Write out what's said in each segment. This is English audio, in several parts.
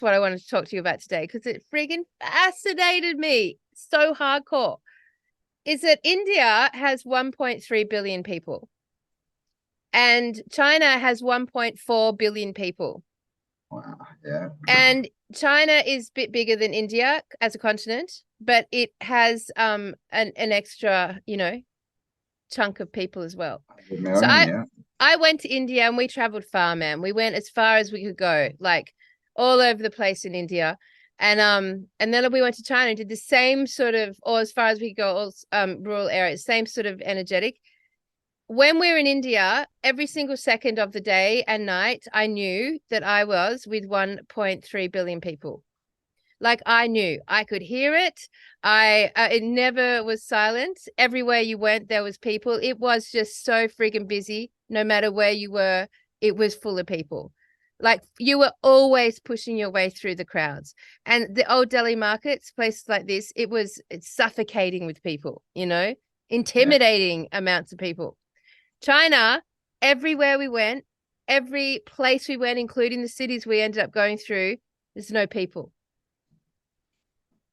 what I wanted to talk to you about today, because it friggin' fascinated me so hardcore, is that India has 1.3 billion people and China has 1.4 billion people. Wow. Yeah. And China is a bit bigger than India as a continent, but it has an extra, chunk of people as well. 100 So million, yeah. I went to India and we traveled far, man. We went as far as we could go, like all over the place in India. And then we went to China and did the same sort of, or as far as we could go, all rural areas, same sort of energetic. When we were in India, every single second of the day and night, I knew that I was with 1.3 billion people. Like I knew, I could hear it. It never was silent. Everywhere you went, there was people. It was just so freaking busy. No matter where you were, it was full of people. Like you were always pushing your way through the crowds. And the old Delhi markets, places like this, it's suffocating with people, intimidating amounts of people. China, everywhere we went, every place we went, including the cities we ended up going through, there's no people.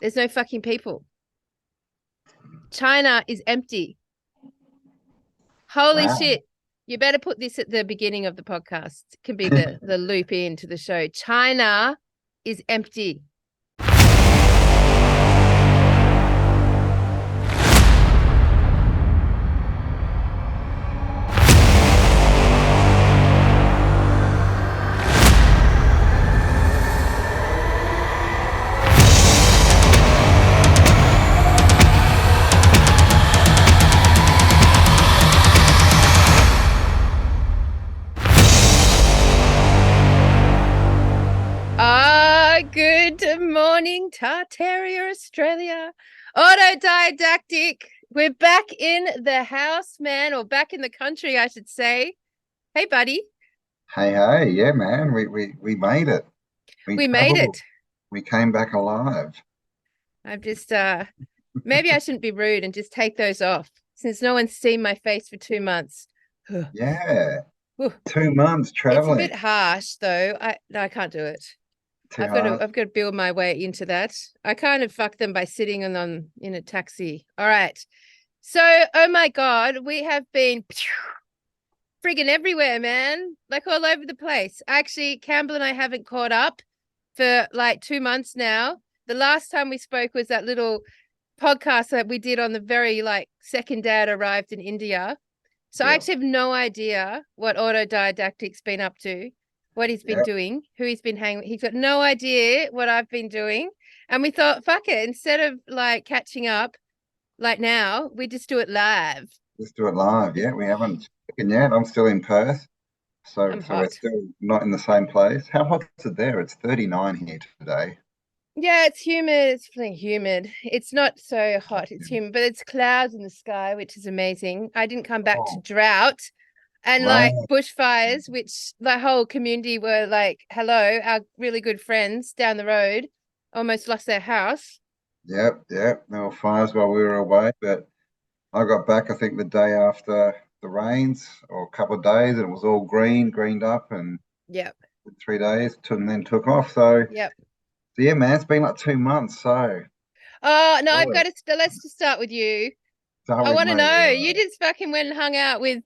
There's no fucking people. China is empty. Holy Wow. shit. You better put this at the beginning of the podcast. It can be the loop into the show. China is empty. Good morning, Tartaria, Australia. Autodidactic. We're back in the house, man, or back in the country, I should say. Hey, buddy. Hey, yeah, man. We made it. We We made traveled. it. We came back alive. I'm just maybe I shouldn't be rude and just take those off since no one's seen my face for 2 months. Yeah. Whew. 2 months It's a traveling. bit harsh though. I can't do it. Too hard. I've got to build my way into that. I kind of fucked them by sitting on in a taxi. All right. So, oh my God, we have been friggin' everywhere, man. Like all over the place. Actually, Cambell and I haven't caught up for like 2 months now. The last time we spoke was that little podcast that we did on the very second dad arrived in India. So I Yeah. actually have no idea what autodidactic's been up to, what he's been Yeah. doing, who he's been hanging with. He's got no idea what I've been doing. And we thought, fuck it, instead of catching up like now, we just do it live. Let's do it live. Yeah. We haven't spoken yet. I'm still in Perth. So I'm we're hot. still not in the same place. How hot is it there? It's 39 here today. Yeah, it's humid. It's feeling humid. It's not so hot. It's humid, but it's clouds in the sky, which is amazing. I didn't come back to Oh, drought and rain. bushfires, which the whole community were like, hello, our really good friends down the road almost lost their house. Yep. There were fires while we were away, but I got back, I think, the day after the rains, or a couple of days, and it was all greened up, and Yep. 3 days, and then took off. So, Yep. yeah, man, it's been like 2 months. So, Oh, no, I've solid. got to, let's just start with you. Start I with want to me, know, you right? just fucking went and hung out with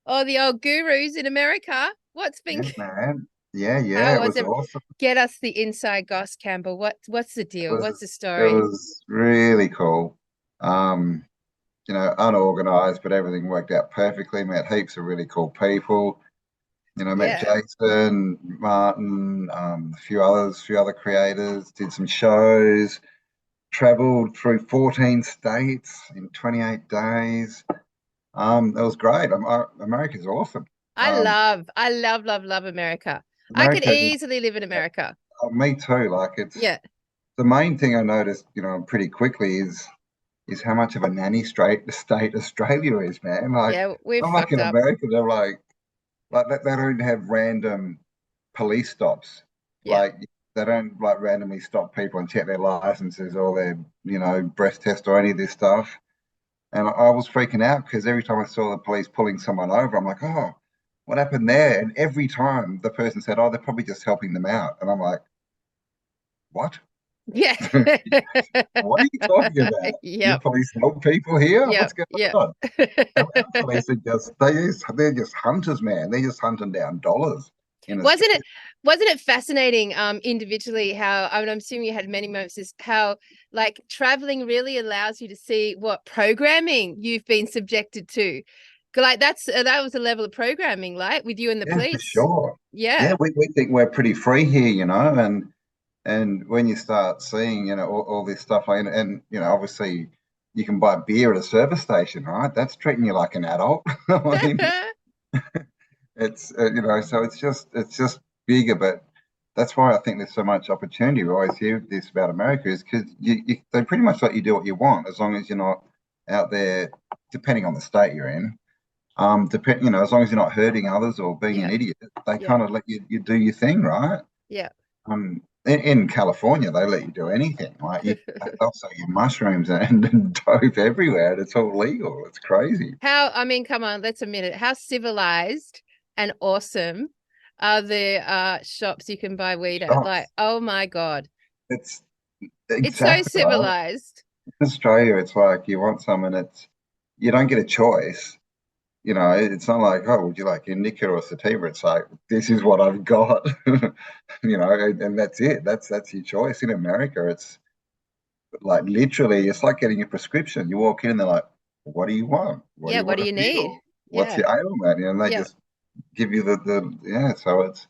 all the old gurus in America. What's been, Yeah, man. Yeah, how it was was it? awesome. Get us the inside goss, Campbell. What's the It deal? What's was the it story? was really cool. Um, Unorganized, but everything worked out perfectly. Met heaps of really cool people. Met Yeah. Jason, Martin, a few other creators, did some shows, traveled through 14 states in 28 days. It was great. America's awesome. Um, I love America. I could America, easily live in America. me too. Like it's Yeah. the main thing I noticed, pretty quickly is how much of a nanny state Australia is, man. Like, Yeah, we're not like fucked in up. America, they're like they don't have random police stops. Yeah. Like they don't like randomly stop people and check their licenses or their, breath test or any of this stuff. And I was freaking out because every time I saw the police pulling someone over, I'm like, oh, what happened there? And every time the person said, oh, they're probably just helping them out. And I'm like, what? Yeah. What are you talking about? You Yep. police help people here? What's Yep. going Yep. on? Our police are they're just hunters, man. They're just hunting down dollars in Wasn't Australia. it wasn't it fascinating individually how I mean, I'm assuming you had many moments is how like traveling really allows you to see what programming you've been subjected to. Like that was a level of programming, like with you and the Yeah, for police. sure. Yeah, Yeah. we think we're pretty free here, and when you start seeing, all this stuff, and obviously you can buy beer at a service station, right? That's treating you like an adult. I mean, it's so it's just bigger, but that's why I think there's so much opportunity. We always hear this about America is because they pretty much let you do what you want as long as you're not out there, depending on the state you're in. As long as you're not hurting others or being an Yeah. idiot, they Yeah. kind of let you do your thing, right? Yeah. In California, they let you do anything. Like they'll sell you mushrooms and dope everywhere, and it's all legal. It's crazy. How, I mean, come on, let's admit it. How civilized and awesome are the shops you can buy weed at? Like, Shots. oh my God. It's It's so exactly right. civilized. In Australia, it's like you want some, and you don't get a choice. It's not like, oh, would you like indica or sativa? It's like, this is what I've got, and that's it. That's your choice. In America, it's like literally, it's like getting a prescription. You walk in and they're like, what do you want? What do Yeah, you what want do to you need? feel? What's Yeah. your ailment? And they Yeah. just give you yeah. So it's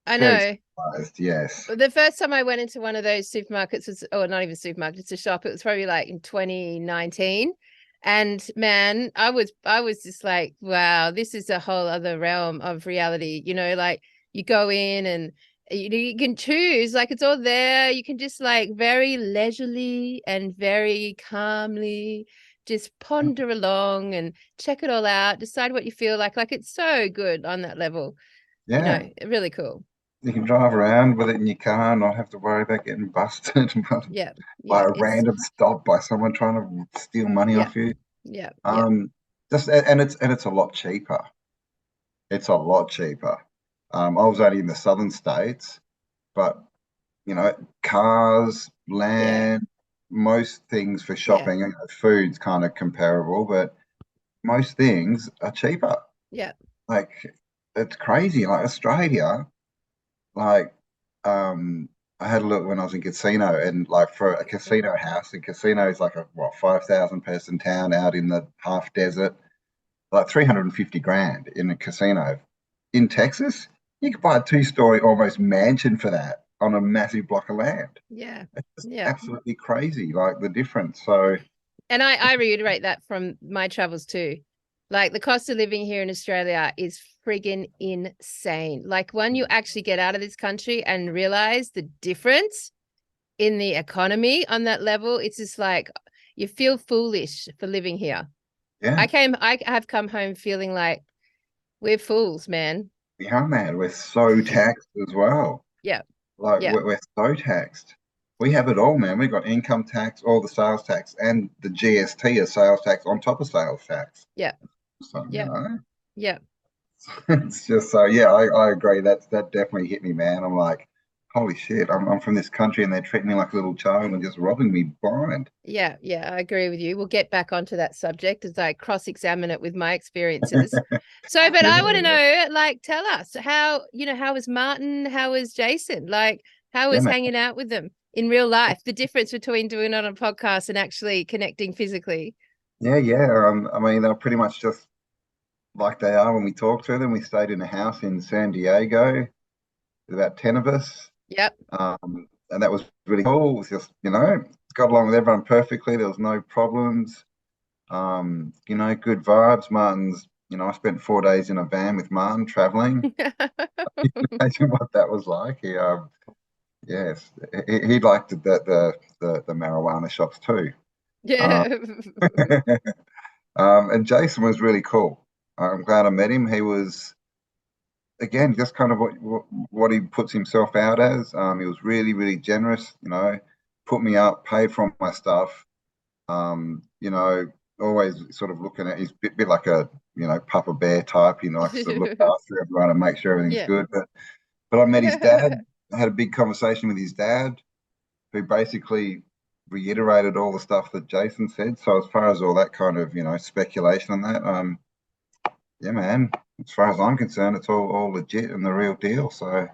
I very know. civilized, yes. The first time I went into one of those supermarkets was, oh, not even supermarket, it's a shop. It was probably like in 2019. And man, I was just like, wow, this is a whole other realm of reality. Like you go in and you can choose, like it's all there. You can just like very leisurely and very calmly just ponder along and check it all out, decide what you feel like. Like it's so good on that level, Yeah. really cool. You can drive around with it in your car and not have to worry about getting busted Yeah. by Yeah. a It's random stop by someone trying to steal money yeah. off you. Yeah. Yeah. Um, and it's a lot cheaper. It's a lot cheaper. I was only in the southern states, but cars, Yeah. land, most things for Yeah. shopping, food's kind of comparable, but most things are cheaper. Yeah. Like it's crazy. Like Australia, like I had a look when I was in casino, and like for a casino house, and casino is like a 5,000 person town out in the half desert, like 350 grand in a casino. In Texas, you could buy a two-story almost mansion for that on a massive block of land. Yeah. It's just Yeah. absolutely crazy, like the difference. So And I reiterate that from my travels too. Like the cost of living here in Australia is friggin' insane. Like when you actually get out of this country and realize the difference in the economy on that level, it's just like you feel foolish for living here. yeah, I have come home feeling like we're fools, man. we are mad. We're so taxed as well. Yeah. Like Yeah. we're so taxed. We have it all, man. We've got income tax, all the sales tax, and the GST is sales tax on top of sales tax. Yeah. So, Yeah. Yeah. it's just so, yeah, I agree. That definitely hit me, man. I'm like, holy shit, I'm from this country and they're treating me like a little child and just robbing me blind. Yeah, yeah, I agree with you. We'll get back onto that subject as I cross-examine it with my experiences. So, but Yeah, I want to know, like, tell us how was Martin? How was Jason? Like, how yeah, was man. hanging out with them in real life? The difference between doing it on a podcast and actually connecting physically. Yeah, yeah. I mean, they're pretty much just like they are when we talk to them. We stayed in a house in San Diego, with about 10 of us. Yep. And that was really cool. It was just, got along with everyone perfectly. There was no problems. Good vibes. Martin's, I spent 4 days in a van with Martin traveling. Imagine what that was like. Yes, he liked the marijuana shops too. Um, Yeah. and Jason was really cool. I'm glad I met him. He was, again, just kind of what he puts himself out as. He was really, really generous, put me up, paid for my stuff. Always sort of looking at, he's a bit like a, Papa Bear type. He likes to look after everyone and make sure everything's Yeah. good. But I met his dad. I had a big conversation with his dad. who basically reiterated all the stuff that Jason said. So as far as all that kind of, speculation on that, yeah, man, as far as I'm concerned, it's all legit and the real deal. So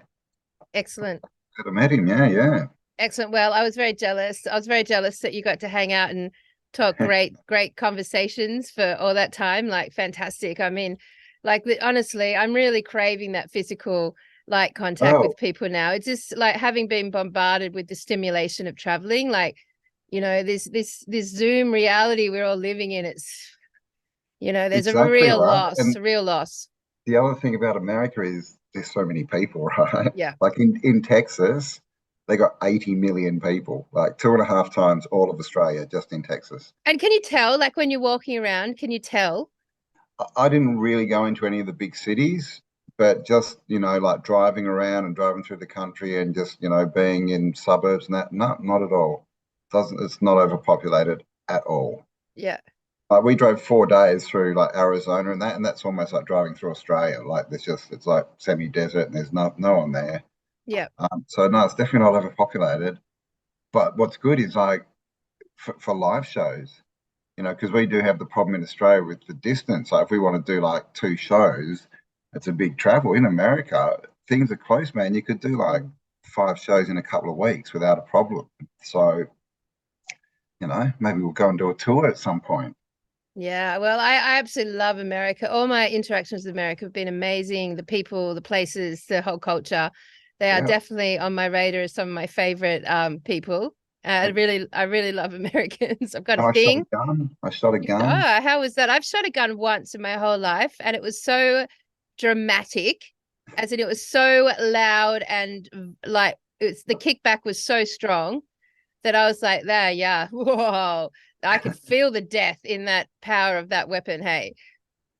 Excellent. could have met him, yeah. Excellent. Well, I was very jealous. I was very jealous that you got to hang out and talk great conversations for all that time. Like, fantastic. I mean, like, honestly, I'm really craving that physical like contact Oh, with people now. It's just like having been bombarded with the stimulation of traveling, like, this Zoom reality we're all living in. There's a exactly real right. loss, And a real loss. the other thing about America is there's so many people, right? Yeah. Like in Texas, they got 80 million people, like two and a half times all of Australia just in Texas. And can you tell, like, when you're walking around, can you tell? I didn't really go into any of the big cities, but just, like driving around and driving through the country and just, being in suburbs and that, not at all. It's not overpopulated at all. Yeah. Like we drove 4 days through like Arizona and that's almost like driving through Australia. Like it's like semi-desert and there's no one there. Yeah. So no, it's definitely not overpopulated. But what's good is like for live shows, because we do have the problem in Australia with the distance. So if we want to do like 2 shows, it's a big travel. In America, things are close, man. You could do like 5 shows in a couple of weeks without a problem. So, maybe we'll go and do a tour at some point. Yeah, well, I absolutely love America. All my interactions with America have been amazing. The people, the places, the whole culture. They are Yeah. definitely on my radar as some of my favorite people. I really love Americans. I've got a And I shot thing. a gun. I shot a You shot, gun. how was that? I've shot a gun once in my whole life, and it was so dramatic, as in it was so loud and like the kickback was so strong that I was like, there, yeah, whoa, I could feel the death in that power of that weapon. Hey,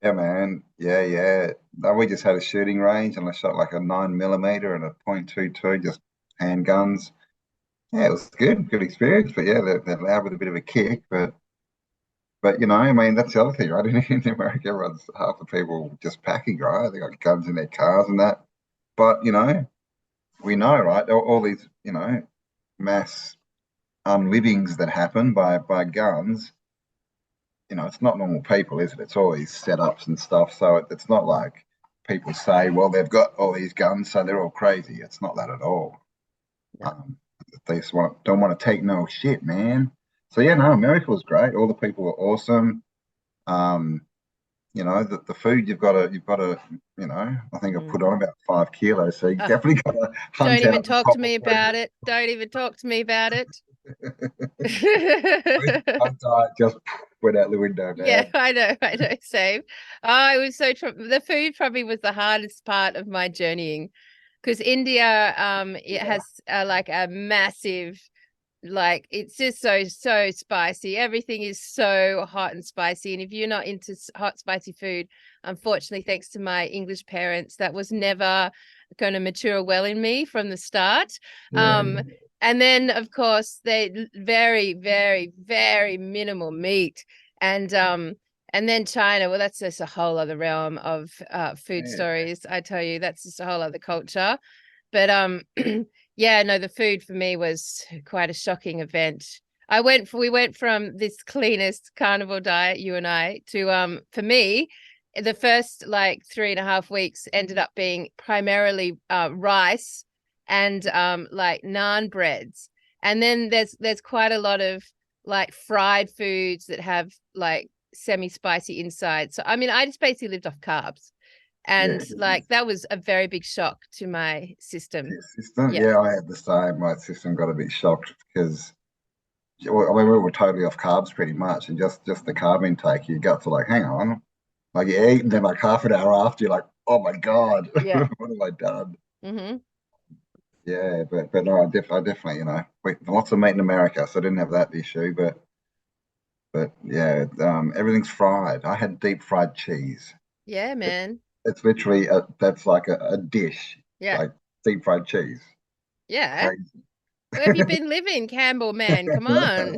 Yeah, man. Yeah. No, we just had a shooting range and I shot like a 9mm and a .22, just handguns. Yeah, it was good experience. But yeah, they're loud with a bit of a kick. But I mean, that's the other thing, right? In America, everyone's half the people just packing, right? They got guns in their cars and that. But we know, right? All these, mass unlivings that happen by guns. It's not normal people, is it? It's all these setups and stuff. So it's not like people say, well, they've got all these guns, so they're all crazy. It's not that at all. no. Um, they just don't want to take no shit, man. So yeah, no, America was great. All the people were awesome. Um, the food you've got to, I think I put on about 5 kilos. So you Uh, definitely got to don't hunt even out the talk to proper me food. about it. Don't even talk to me about it. My diet just went out the window, Yeah, man. I know, same. Oh, it was the food probably was the hardest part of my journeying, because India, it Yeah, has like a massive, like, it's just so spicy. Everything is so hot and spicy, and if you're not into hot spicy food, unfortunately, thanks to my English parents, that was never going to mature well in me from the start. yeah, Um, and then of course they very, very, very minimal meat, and then China. Well, that's just a whole other realm of food yeah. stories. I tell you, that's just a whole other culture. But yeah, no, the food for me was quite a shocking event. We went from this cleanest carnivore diet, you and I, to for me, the first like 3.5 weeks ended up being primarily rice and like naan breads. And then there's quite a lot of like fried foods that have like semi-spicy inside. So I mean, I just basically lived off carbs. And Yeah. like that was a very big shock to my system. Your system, Yeah. yeah, I had the same. My system got a bit shocked because well, I mean we were totally off carbs pretty much, and just the carb intake, your guts are like, hang on, like you eat, and then like half an hour after, you're like, oh my God, Yeah. what have I done? Mm-hmm. Yeah, but no, I definitely, we lots of meat in America, so I didn't have that issue. But yeah, everything's fried. I had deep fried cheese. Yeah, It, man. it's literally that's like a dish, Yeah. like deep fried cheese. Yeah. Crazy. Where have you been living, Campbell, man? Come on.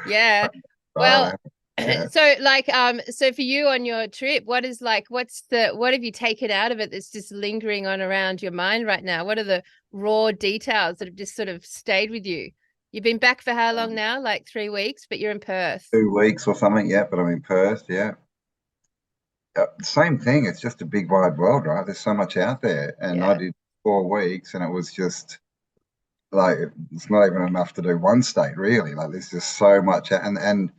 Yeah. Well, Right. Yeah. So like so for you on your trip, what have you taken out of it that's just lingering on around your mind right now? What are the raw details that have just sort of stayed with you? You've been back for how long now? Like 3 weeks, but you're in Perth. 2 weeks or something, yeah, but I'm in Perth, yeah. Same thing. It's just a big wide world, right? There's so much out there. And I Yeah. did 4 weeks and it was just like it's not even enough to do one state, really. Like there's just so much and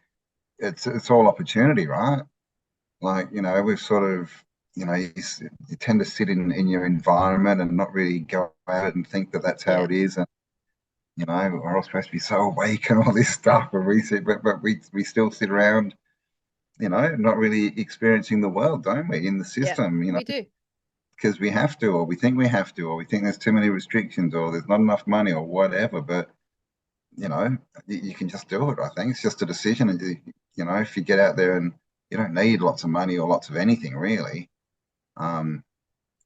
it's all opportunity, right? Like, we've sort of, you tend to sit in your environment and not really go out and think that that's how Yeah. it is. And, we're all supposed to be so awake and all this stuff, but we still sit around, not really experiencing the world, don't we, in the Yeah. system, We do. because we have to, or we think we have to, or we think there's too many restrictions, or there's not enough money, or whatever. But, you can just do it. I think it's just a decision. And, if you get out there and you don't need lots of money or lots of anything, really. Um,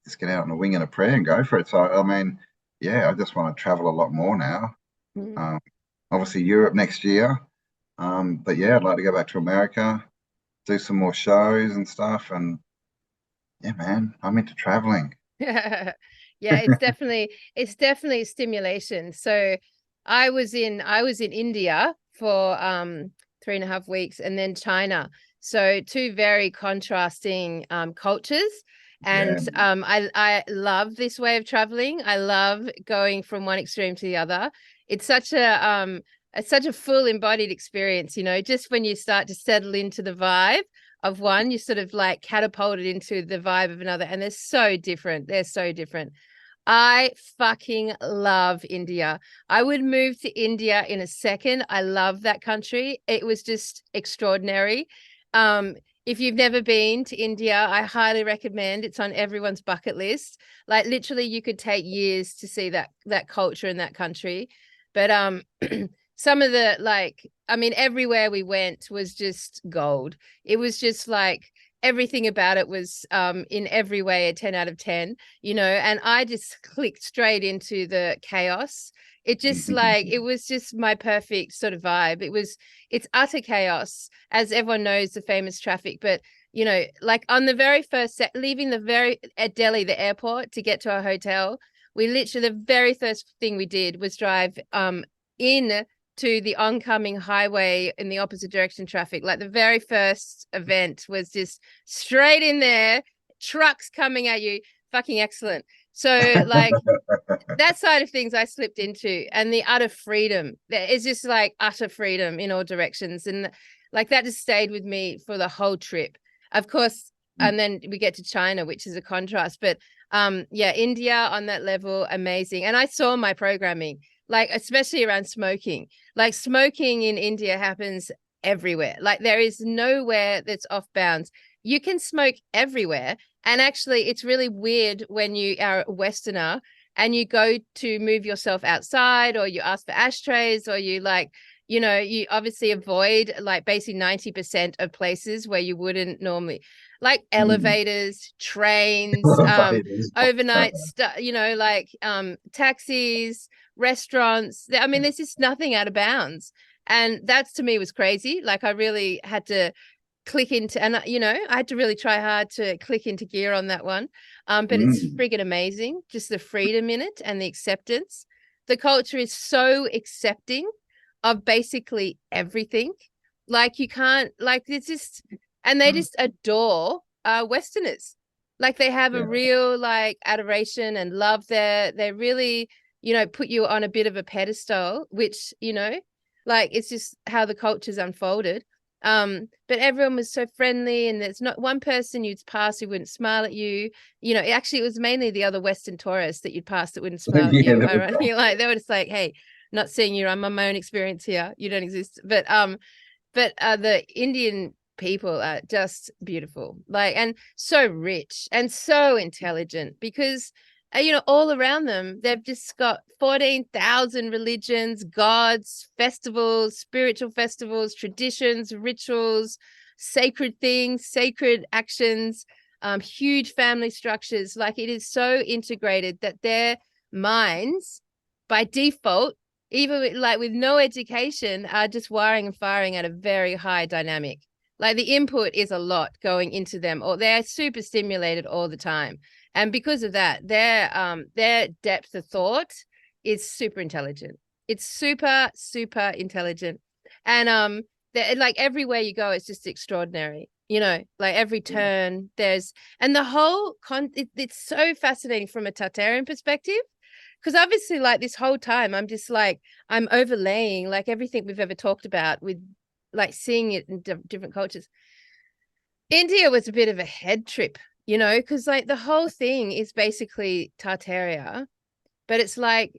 just get out on a wing and a prayer and go for it. So, I mean, yeah, I just want to travel a lot more now. Mm. Um, obviously, Europe next year. But yeah, I'd like to go back to America, do some more shows and stuff. And yeah, man, I'm into traveling. Yeah, it's definitely stimulation. So I was in India for 3.5 weeks and then China. So two very contrasting cultures. And Yeah. I love this way of traveling. I love going from one extreme to the other. It's such a full embodied experience, just when you start to settle into the vibe of one, you sort of like catapulted into the vibe of another, and they're so different. They're so different. I fucking love India. I would move to India in a second. I love that country. It was just extraordinary. Um, if you've never been to India, I highly recommend. It's on everyone's bucket list. Like literally, you could take years to see that culture in that country. But some of the I mean, everywhere we went was just gold. It was just like everything about it was in every way a 10 out of 10, and I just clicked straight into the chaos. It was just my perfect sort of vibe. It's utter chaos, as everyone knows, the famous traffic, but like on the very first set, leaving at Delhi, the airport, to get to our hotel, we literally, the very first thing we did was drive in to the oncoming highway in the opposite direction traffic. Like the very first event was just straight in there, trucks coming at you, fucking excellent. So like that side of things I slipped into, and the utter freedom. It's just like utter freedom in all directions. And like that just stayed with me for the whole trip. Of course, and then we get to China, which is a contrast. But yeah, India on that level, amazing. And I saw my programming, like especially around smoking. Like smoking in India happens everywhere. Like there is nowhere that's off bounds. You can smoke everywhere. And actually, it's really weird when you are a Westerner and you go to move yourself outside, or you ask for ashtrays, or you you obviously avoid like basically 90% of places where you wouldn't normally, like elevators, trains, Invaders. overnight stuff, taxis, restaurants. I mean, there's just nothing out of bounds. And that's, to me, was crazy. Like I really had to click into, and I had to really try hard to click into gear on that one. But it's friggin' amazing, just the freedom in it and the acceptance. The culture is so accepting of basically everything. Like you can't, like it's just, and they just adore Westerners. Like they have a Yeah. real like adoration and love there. They really, put you on a bit of a pedestal, which, like it's just how the culture's unfolded. But everyone was so friendly, and there's not one person you'd pass who wouldn't smile at you. Actually, it was mainly the other Western tourists that you'd pass that wouldn't smile at Yeah, you. Ironically, like they were just like, "Hey, not seeing you. I'm on my own experience here. You don't exist." But the Indian people are just beautiful, like, and so rich and so intelligent because all around them, they've just got 14,000 religions, gods, festivals, spiritual festivals, traditions, rituals, sacred things, sacred actions, huge family structures. Like it is so integrated that their minds, by default, even like with no education, are just wiring and firing at a very high dynamic. Like the input is a lot going into them, or they're super stimulated all the time. And because of that, their depth of thought is super intelligent. It's super, super intelligent. And like everywhere you go, it's just extraordinary. You know, like every turn there's, and the whole it's so fascinating from a Tartarian perspective. Because obviously, like this whole time, I'm just like, I'm overlaying like everything we've ever talked about with like seeing it in different cultures. India was a bit of a head trip, you know, because like the whole thing is basically Tartaria, but it's like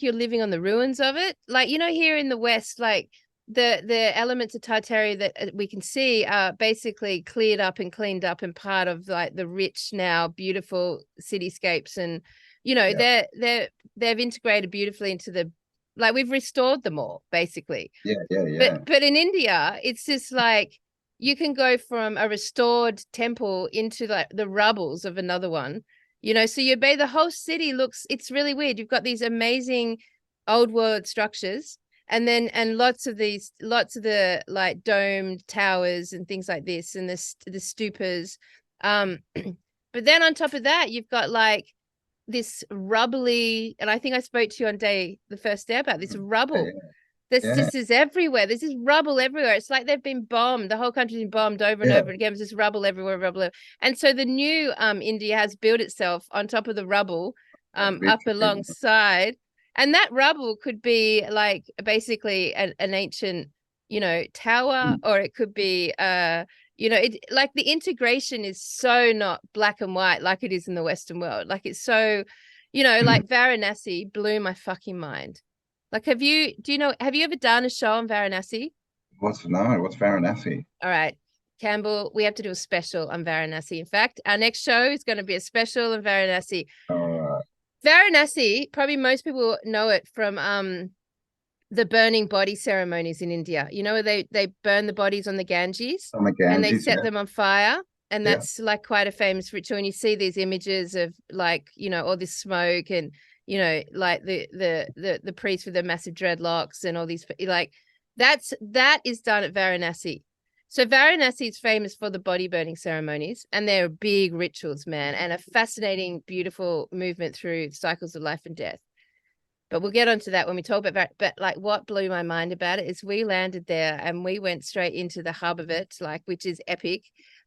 you're living on the ruins of it. Like, you know, here in the West, like the elements of Tartaria that we can see are basically cleared up and cleaned up and part of like the rich now beautiful cityscapes, and you know, Yeah. they've integrated beautifully into the, like we've restored them all basically. Yeah. Yeah. Yeah. But in India, it's just like you can go from a restored temple into like the rubbles of another one. You know, so the whole city looks, it's really weird. You've got these amazing old world structures, and then lots of the like domed towers and things like this, and the stupas. But then on top of that, you've got like this rubbly, and I think I spoke to you on the first day about this Yeah. rubble. This Yeah. just is everywhere. There's this rubble everywhere. It's like they've been bombed. The whole country's been bombed over and Yeah. over again. There's just rubble everywhere, rubble. And so the new India has built itself on top of the rubble, up alongside. And that rubble could be like basically an ancient, you know, tower, or it could be you know, it like the integration is so not black and white like it is in the Western world. Like it's so, you know, like Varanasi blew my fucking mind. Like, have you ever done a show on Varanasi? What's Varanasi? All right, Campbell, we have to do a special on Varanasi. In fact, our next show is going to be a special on Varanasi. Uh, Varanasi, probably most people know it from the burning body ceremonies in India. You know, where they burn the bodies on the Ganges on the and they Ganges, set yeah. them on fire. And Yeah. that's like quite a famous ritual. And you see these images of like, you know, all this smoke and, you know, like the priest with the massive dreadlocks and all these, like that is done at Varanasi. So Varanasi is famous for the body burning ceremonies, and they're big rituals, man, and a fascinating, beautiful movement through cycles of life and death. But we'll get onto that when we talk about that. But like what blew my mind about it is we landed there and we went straight into the hub of it, like, which is epic.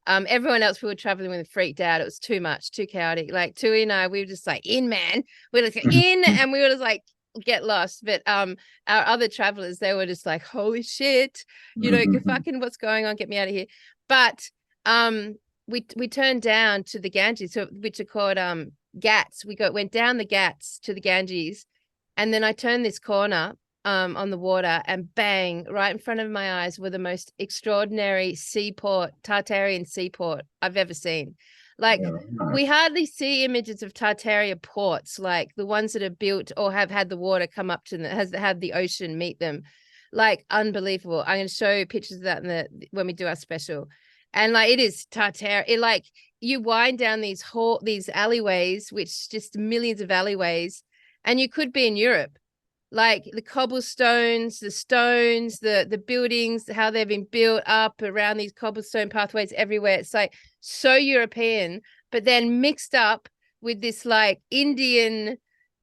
Everyone else we were traveling with freaked out. It was too much, too chaotic. Like Tui and I, we were just like, in, man. We were just like, in, and we were just like, get lost. But our other travelers, they were just like, holy shit, you know, fucking what's going on? Get me out of here. But we turned down to the Ganges, so which are called Ghats. Went down the Ghats to the Ganges. And then I turned this corner on the water, and bang, right in front of my eyes were the most extraordinary seaport, Tartarian seaport I've ever seen. Like, Yeah, right. we hardly see images of Tartaria ports, like the ones that are built or have had the water come up to them, has had the ocean meet them. Like, unbelievable. I'm going to show you pictures of that when we do our special. And like, it is Tartaria. It like, you wind down these alleyways, which just millions of alleyways, and you could be in Europe. Like the cobblestones, the stones, the buildings, how they've been built up around these cobblestone pathways everywhere. It's like so European, but then mixed up with this like Indian,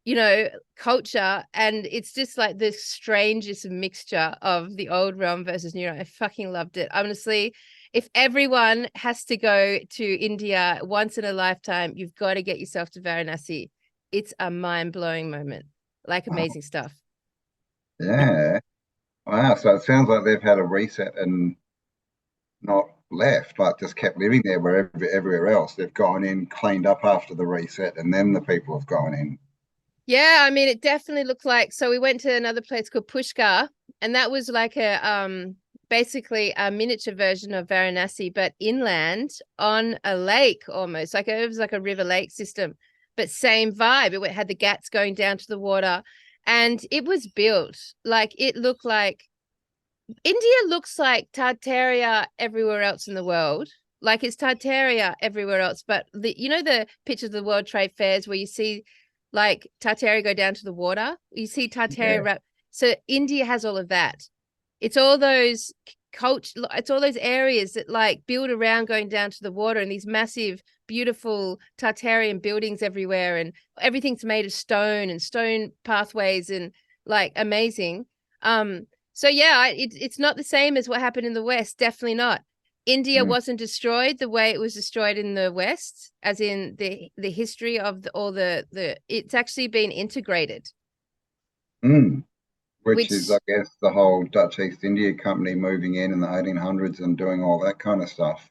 you know, culture. And it's just like the strangest mixture of the old realm versus new realm. I fucking loved it. Honestly, if everyone has to go to India once in a lifetime, you've got to get yourself to Varanasi. It's a mind-blowing moment. Like Oh, amazing stuff. yeah. Wow. So it sounds like they've had a reset and not left, like just kept living there wherever everywhere else. They've gone in, cleaned up after the reset, and then the people have gone in. Yeah, I mean, it definitely looked like, so we went to another place called Pushkar, and that was like a basically a miniature version of Varanasi, but inland on a lake almost. Like it was like a river lake system, but same vibe. It had the Ghats going down to the water, and it was built like, it looked like India looks like Tartaria everywhere else in the world. Like it's Tartaria everywhere else, but you know the pictures of the World Trade Fairs where you see like Tartaria go down to the water. You see Tartaria Yeah. wrap. So India has all of that. It's all those culture. It's all those areas that like build around going down to the water, and these massive, beautiful Tartarian buildings everywhere, and everything's made of stone and stone pathways and like amazing. So yeah, it's not the same as what happened in the West. Definitely not. India wasn't destroyed the way it was destroyed in the West, as in the history of it's actually been integrated. Which is, I Which, guess, the whole Dutch East India Company moving in the 1800s and doing all that kind of stuff.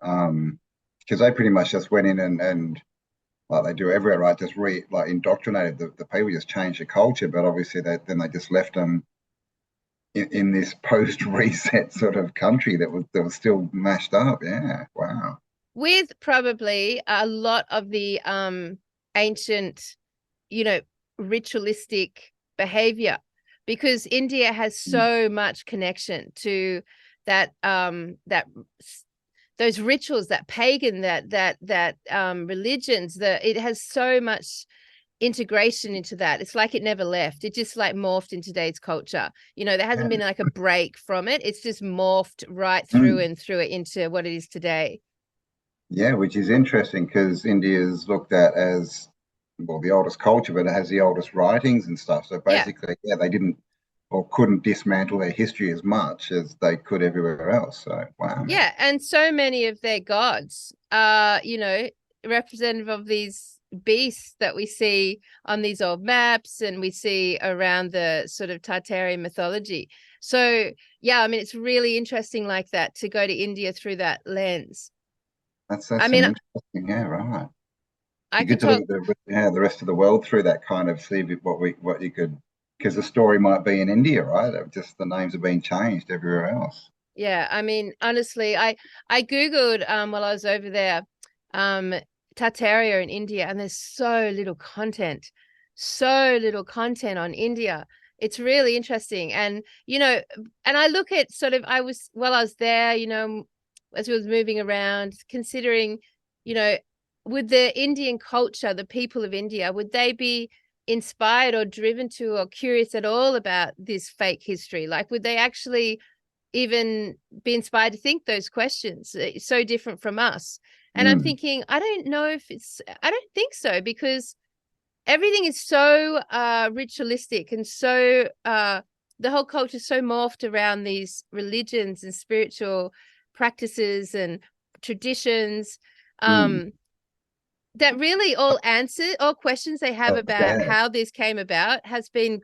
Because they pretty much just went in and like they do everywhere, right? Just like indoctrinated the people, just changed the culture. But obviously, then they just left them in this post-reset sort of country that was still mashed up. Yeah, wow. with probably a lot of the ancient, ritualistic behavior, because India has so much connection to that those rituals, that pagan, that religions, it has so much integration into that. It's like it never left. It just like morphed in today's culture. There hasn't been like a break from it. It's just morphed right through and through it into what it is today. Yeah, which is interesting because India is looked at as, well, the oldest culture, but it has the oldest writings and stuff. So Yeah. basically, yeah, they didn't or couldn't dismantle their history as much as they could everywhere else. So wow, man. Yeah, and so many of their gods are, representative of these beasts that we see on these old maps and we see around the sort of Tartarian mythology. So yeah, I mean, it's really interesting like that to go to India through that lens. That's I an mean, interesting, yeah, right. I You could get to look talk. at the rest of the world through that kind of see what you could, because the story might be in India, right? Just the names are being changed everywhere else. Yeah, I mean, honestly, I googled while I was over there, um Tartaria in India, and there's so little content on India. It's really interesting. And and I look at sort of, while I was there, as we was moving around, considering, you know would the Indian culture, the people of India, would they be inspired or driven to or curious at all about this fake history? Like, would they actually even be inspired to think those questions? It's so different from us. And I'm Mm, thinking, I don't think so, because everything is so ritualistic, and so the whole culture is so morphed around these religions and spiritual practices and traditions, mm. that really all questions they have about Yeah, how this came about has been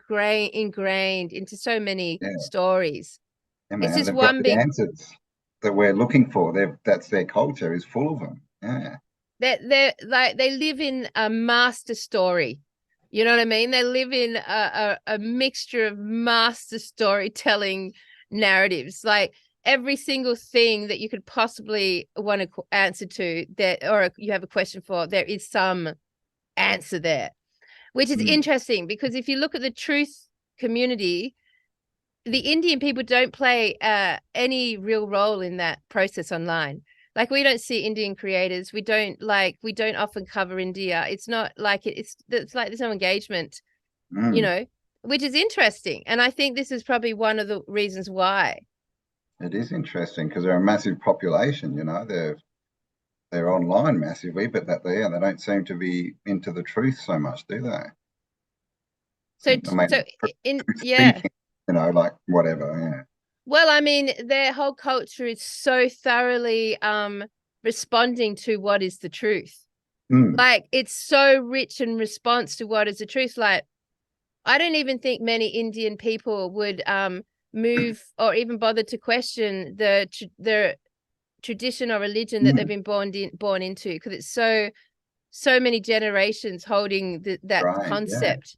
ingrained into so many yeah, stories. yeah, It's man. just They've got one the big answers that we're looking for. That's their culture is full of them. Yeah. they're like, they live in a master story. You know what I mean? They live in a mixture of master storytelling narratives. Like, every single thing that you could possibly want to answer to, that, or you have a question for, there is some answer there, which is Mm, interesting, because if you look at the truth community, the Indian people don't play any real role in that process online. Like, we don't see Indian creators. We don't often cover India. It's not like it's like there's no engagement, you mm. know, which is interesting. And I think this is probably one of the reasons why. It is interesting because they're a massive population. They're online massively, but they don't seem to be into the truth so much, do they? So I mean, so in truth yeah. seeking, like whatever. Well, I mean, their whole culture is so thoroughly responding to what is the truth. Yeah. Mm, Like, it's so rich in response to what is the truth. Like, I don't even think many Indian people would move or even bother to question the tradition or religion that they've mm. been born into, because it's so many generations holding that Right. Yeah. concept.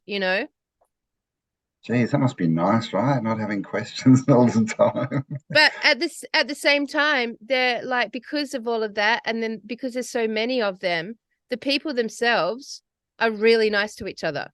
Geez, that must be nice, right? Not having questions all the time. But at the same time, they're like, because of all of that, and then because there's so many of them, the people themselves are really nice to each other,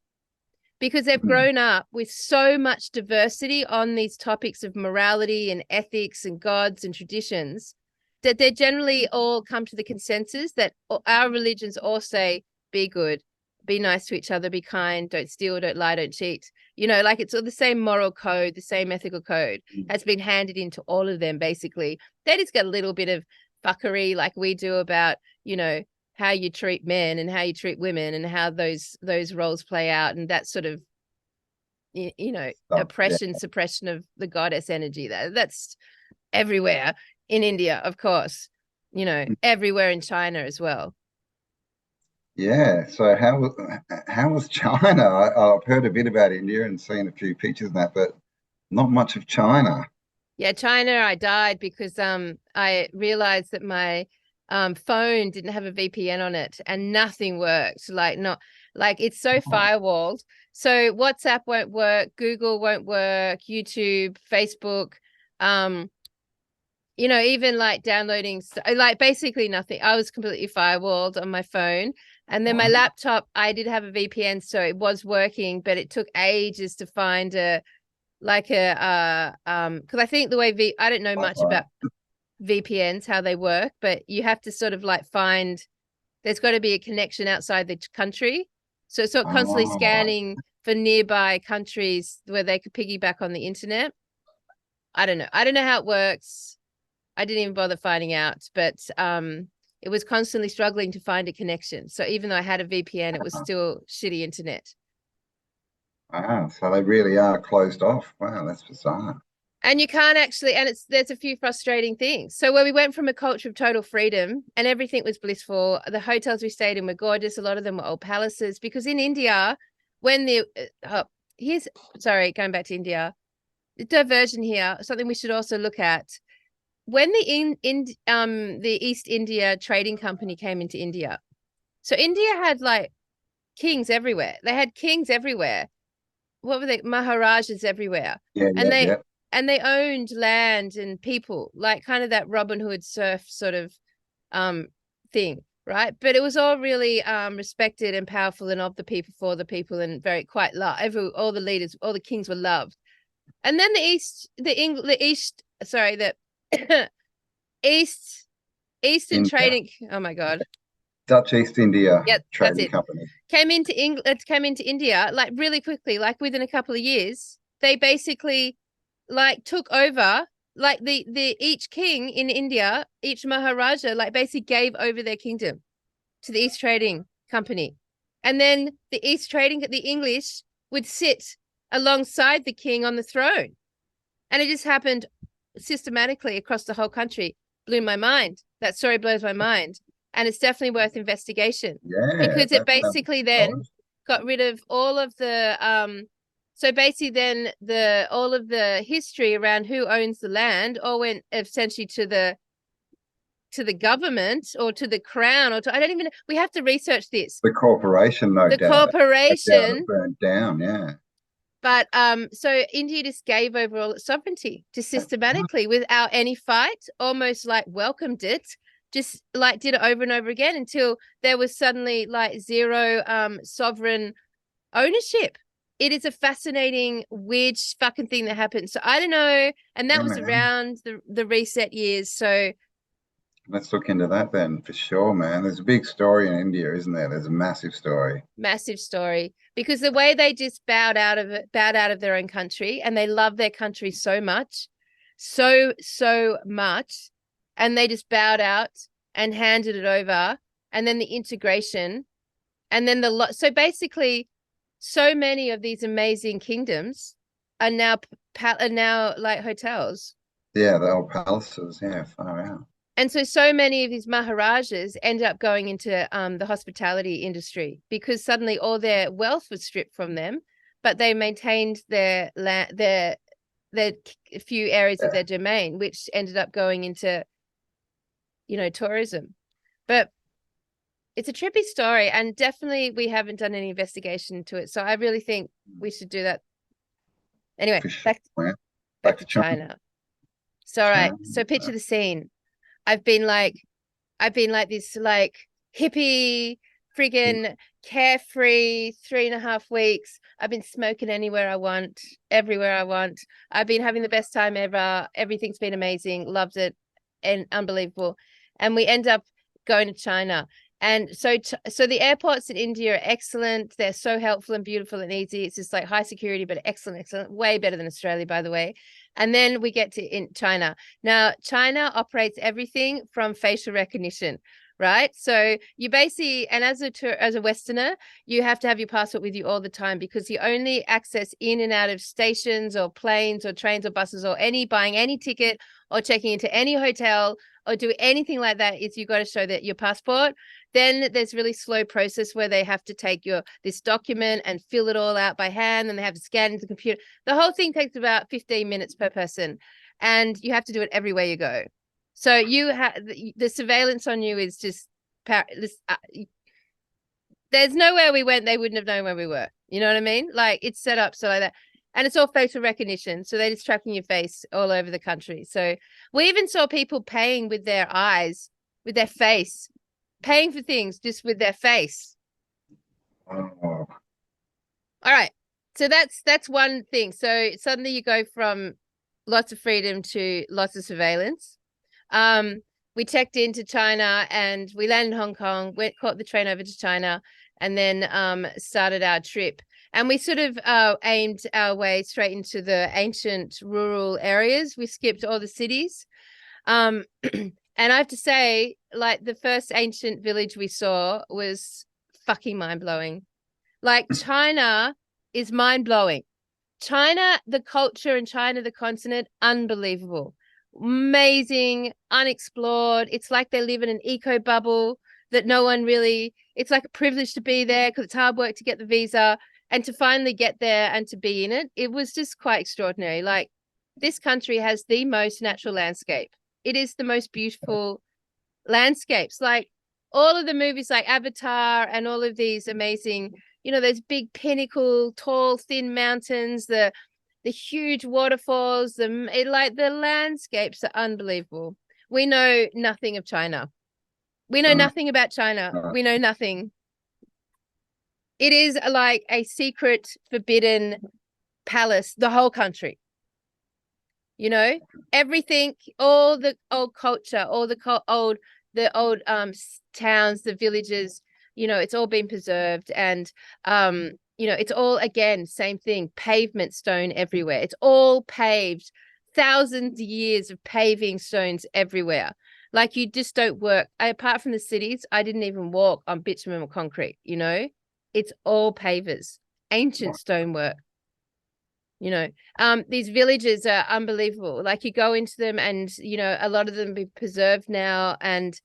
because they've Mm, grown up with so much diversity on these topics of morality and ethics and gods and traditions, that they generally all come to the consensus that our religions all say, be good, be nice to each other, be kind, don't steal, don't lie, don't cheat. You know, like it's all the same moral code, the same ethical code has been handed into all of them, basically. They just got a little bit of fuckery like we do about, you know, how you treat men and how you treat women and how those roles play out, and that sort of, you know, oppression, suppression of the goddess energy. That's everywhere in India, of course, you know, everywhere in China as well. Yeah. So how was China? I've heard a bit about India and seen a few pictures and that, but not much of China. Yeah, China, I died because I realized that my phone didn't have a VPN on it and nothing worked. Like not like it's so firewalled. So WhatsApp won't work, Google won't work, YouTube, Facebook, you know, even like downloading like basically nothing. I was completely firewalled on my phone. And then my laptop, I did have a VPN, so it was working, but it took ages to find a like a because I think the way I don't know much about VPNs, how they work, but you have to sort of like find there's got to be a connection outside the country. So it's constantly scanning for nearby countries where they could piggyback on the internet. I don't know. I don't know how it works. I didn't even bother finding out, but it was constantly struggling to find a connection. So even though I had a VPN, it was still shitty internet. So they really are closed off. Wow, that's bizarre. And you can't actually, and there's a few frustrating things. So where we went from a culture of total freedom and everything was blissful, the hotels we stayed in were gorgeous. A lot of them were old palaces, because in India, when the going back to India, the diversion here, something we should also look at. When the East India Trading Company came into India, so India had like kings everywhere. They had kings everywhere. What were they? Maharajas everywhere. And they owned land and people, like kind of that Robin Hood serf sort of thing, right? But it was all really respected and powerful and of the people, for the people, and very quite loved. All the leaders, all the kings were loved. And then the Eastern Trading. Oh my God. Dutch East India Trading Company came into India like really quickly, like within a couple of years. They basically like took over, like the each king in India, each Maharaja like basically gave over their kingdom to the East Trading Company. And then the English would sit alongside the king on the throne. And it just happened systematically across the whole country. Blew my mind. That story blows my mind. And it's definitely worth investigation. Because it basically then got rid of all of the so basically then all of the history around who owns the land all went essentially to the government or to the crown, or to, I don't even know. We have to research this. The corporation, no doubt. The corporation burned down, yeah. But so India just gave over all its sovereignty, just systematically, without any fight, almost like welcomed it, just like did it over and over again until there was suddenly like zero sovereign ownership. It is a fascinating, weird fucking thing that happened. So I don't know. And that was around the reset years. So let's look into that then, for sure, man. There's a big story in India, isn't there? There's a massive story. Massive story. Because the way they just bowed out of their own country, and they love their country so much, so much, and they just bowed out and handed it over, and then the integration, and then so basically, so many of these amazing kingdoms are now like hotels. Yeah, the old palaces. Yeah, far out. And so many of these Maharajas end up going into the hospitality industry, because suddenly all their wealth was stripped from them, but they maintained their land, their few areas of their domain, which ended up going into, you know, tourism. But it's a trippy story, and definitely we haven't done any investigation into it. So I really think we should do that. Anyway, sure, back to China. So, all right. So picture the scene. I've been like this like hippie, friggin' carefree 3.5 weeks. I've been smoking anywhere I want, everywhere I want. I've been having the best time ever. Everything's been amazing. Loved it and unbelievable. And we end up going to China. And so the airports in India are excellent. They're so helpful and beautiful and easy. It's just like high security, but excellent, way better than Australia, by the way. And then we get to in China. Now, China operates everything from facial recognition, right? So you basically, and as a Westerner, you have to have your passport with you all the time, because the only access in and out of stations or planes or trains or buses or buying any ticket or checking into any hotel or do anything like that is you got to show that your passport. Then there's really slow process where they have to take this document and fill it all out by hand, and they have to scan into the computer. The whole thing takes about 15 minutes per person, and you have to do it everywhere you go. So you have the surveillance on you is just there's nowhere we went they wouldn't have known where we were. You know what I mean? Like, it's set up so like that. And it's all facial recognition. So they're just tracking your face all over the country. So we even saw people paying with their eyes, with their face, paying for things just with their face. Oh. All right. So that's one thing. So suddenly you go from lots of freedom to lots of surveillance. We checked into China and we landed in Hong Kong, caught the train over to China, and then started our trip. And we sort of aimed our way straight into the ancient rural areas. We skipped all the cities. And I have to say, like, the first ancient village we saw was fucking mind-blowing. Like, China is mind-blowing. China, the culture in China, the continent, unbelievable. Amazing, unexplored. It's like they live in an eco bubble that no one really, it's like a privilege to be there because it's hard work to get the visa. And to finally get there and to be in it, it was just quite extraordinary. Like, this country has the most natural landscape. It is the most beautiful landscapes. Like, all of the movies like Avatar and all of these amazing, those big pinnacle, tall, thin mountains, the huge waterfalls, the landscapes are unbelievable. We know nothing of China. We know nothing about China. We know nothing. It is like a secret, forbidden palace, the whole country. Everything, all the old culture, all the old towns, the villages, it's all been preserved. And, it's all, again, same thing, pavement stone everywhere. It's all paved, thousands of years of paving stones everywhere. Like, you just don't work. Apart from the cities, I didn't even walk on bitumen or concrete, It's all pavers, ancient stonework. These villages are unbelievable. Like, you go into them and, a lot of them be preserved now and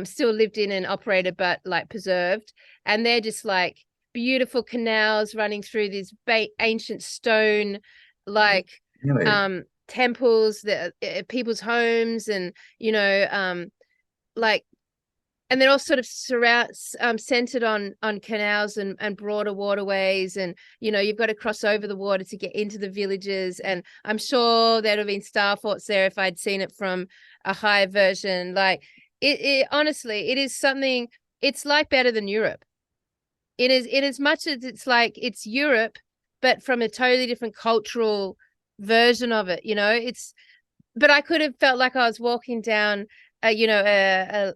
still lived in and operated, but like preserved. And they're just like beautiful canals running through these ancient stone, like Really? temples, people's homes, and, like, and they're all sort of centered on canals and broader waterways. And, you've got to cross over the water to get into the villages. And I'm sure there'd have been star forts there if I'd seen it from a higher version. Like, it honestly, it is something, it's like better than Europe. It is, in as much as it's like, it's Europe, but from a totally different cultural version of it, but I could have felt like I was walking down an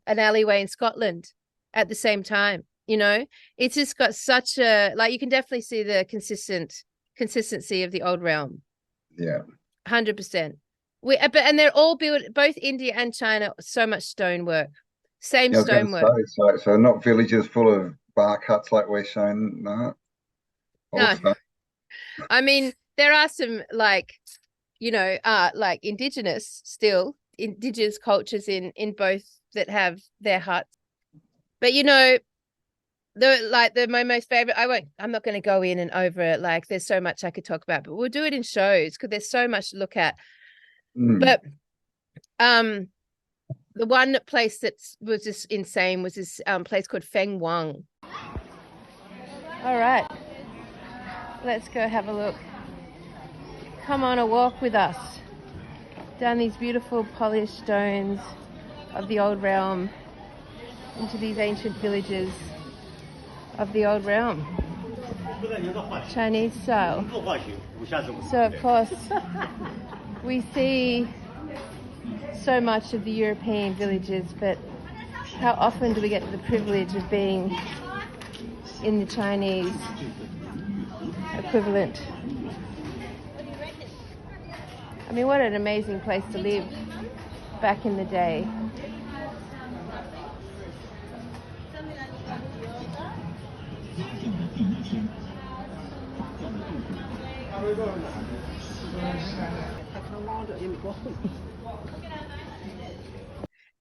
alleyway in Scotland at the same time. It's just got such a, like, you can definitely see the consistency of the old realm. Yeah, 100%. And they're all built, both India and China, so much stonework, same stonework. So not villages full of bark huts like we're shown. No. I mean, there are some like indigenous cultures in both that have their huts. But my most favorite, I'm not going to go in and over it. Like, there's so much I could talk about, but we'll do it in shows because there's so much to look at. But the one place that was just insane was this place called Feng Wang. All right, let's go have a look. Come on a walk with us down these beautiful polished stones of the old realm into these ancient villages of the old realm, Chinese style. So of course we see so much of the European villages, but How often do we get the privilege of being in the Chinese equivalent? I mean, what an amazing place to live back in the day.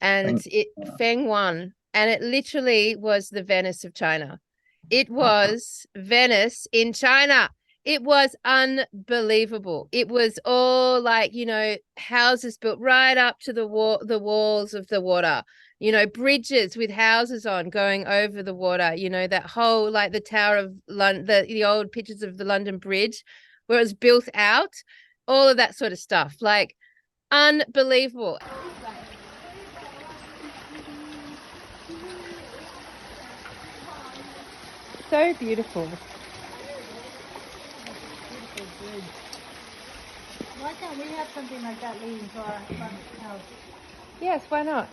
And it Feng won, and it literally was the Venice of China. It was Venice in China. It was unbelievable. It was all like, you know, houses built right up to the walls of the water, you know, bridges with houses on going over the water, you know, that whole, like the Tower of London, the old pictures of the London Bridge where it was built out, all of that sort of stuff, like unbelievable. So beautiful. Why can't we have something like that leading to our front house? Yes, why not?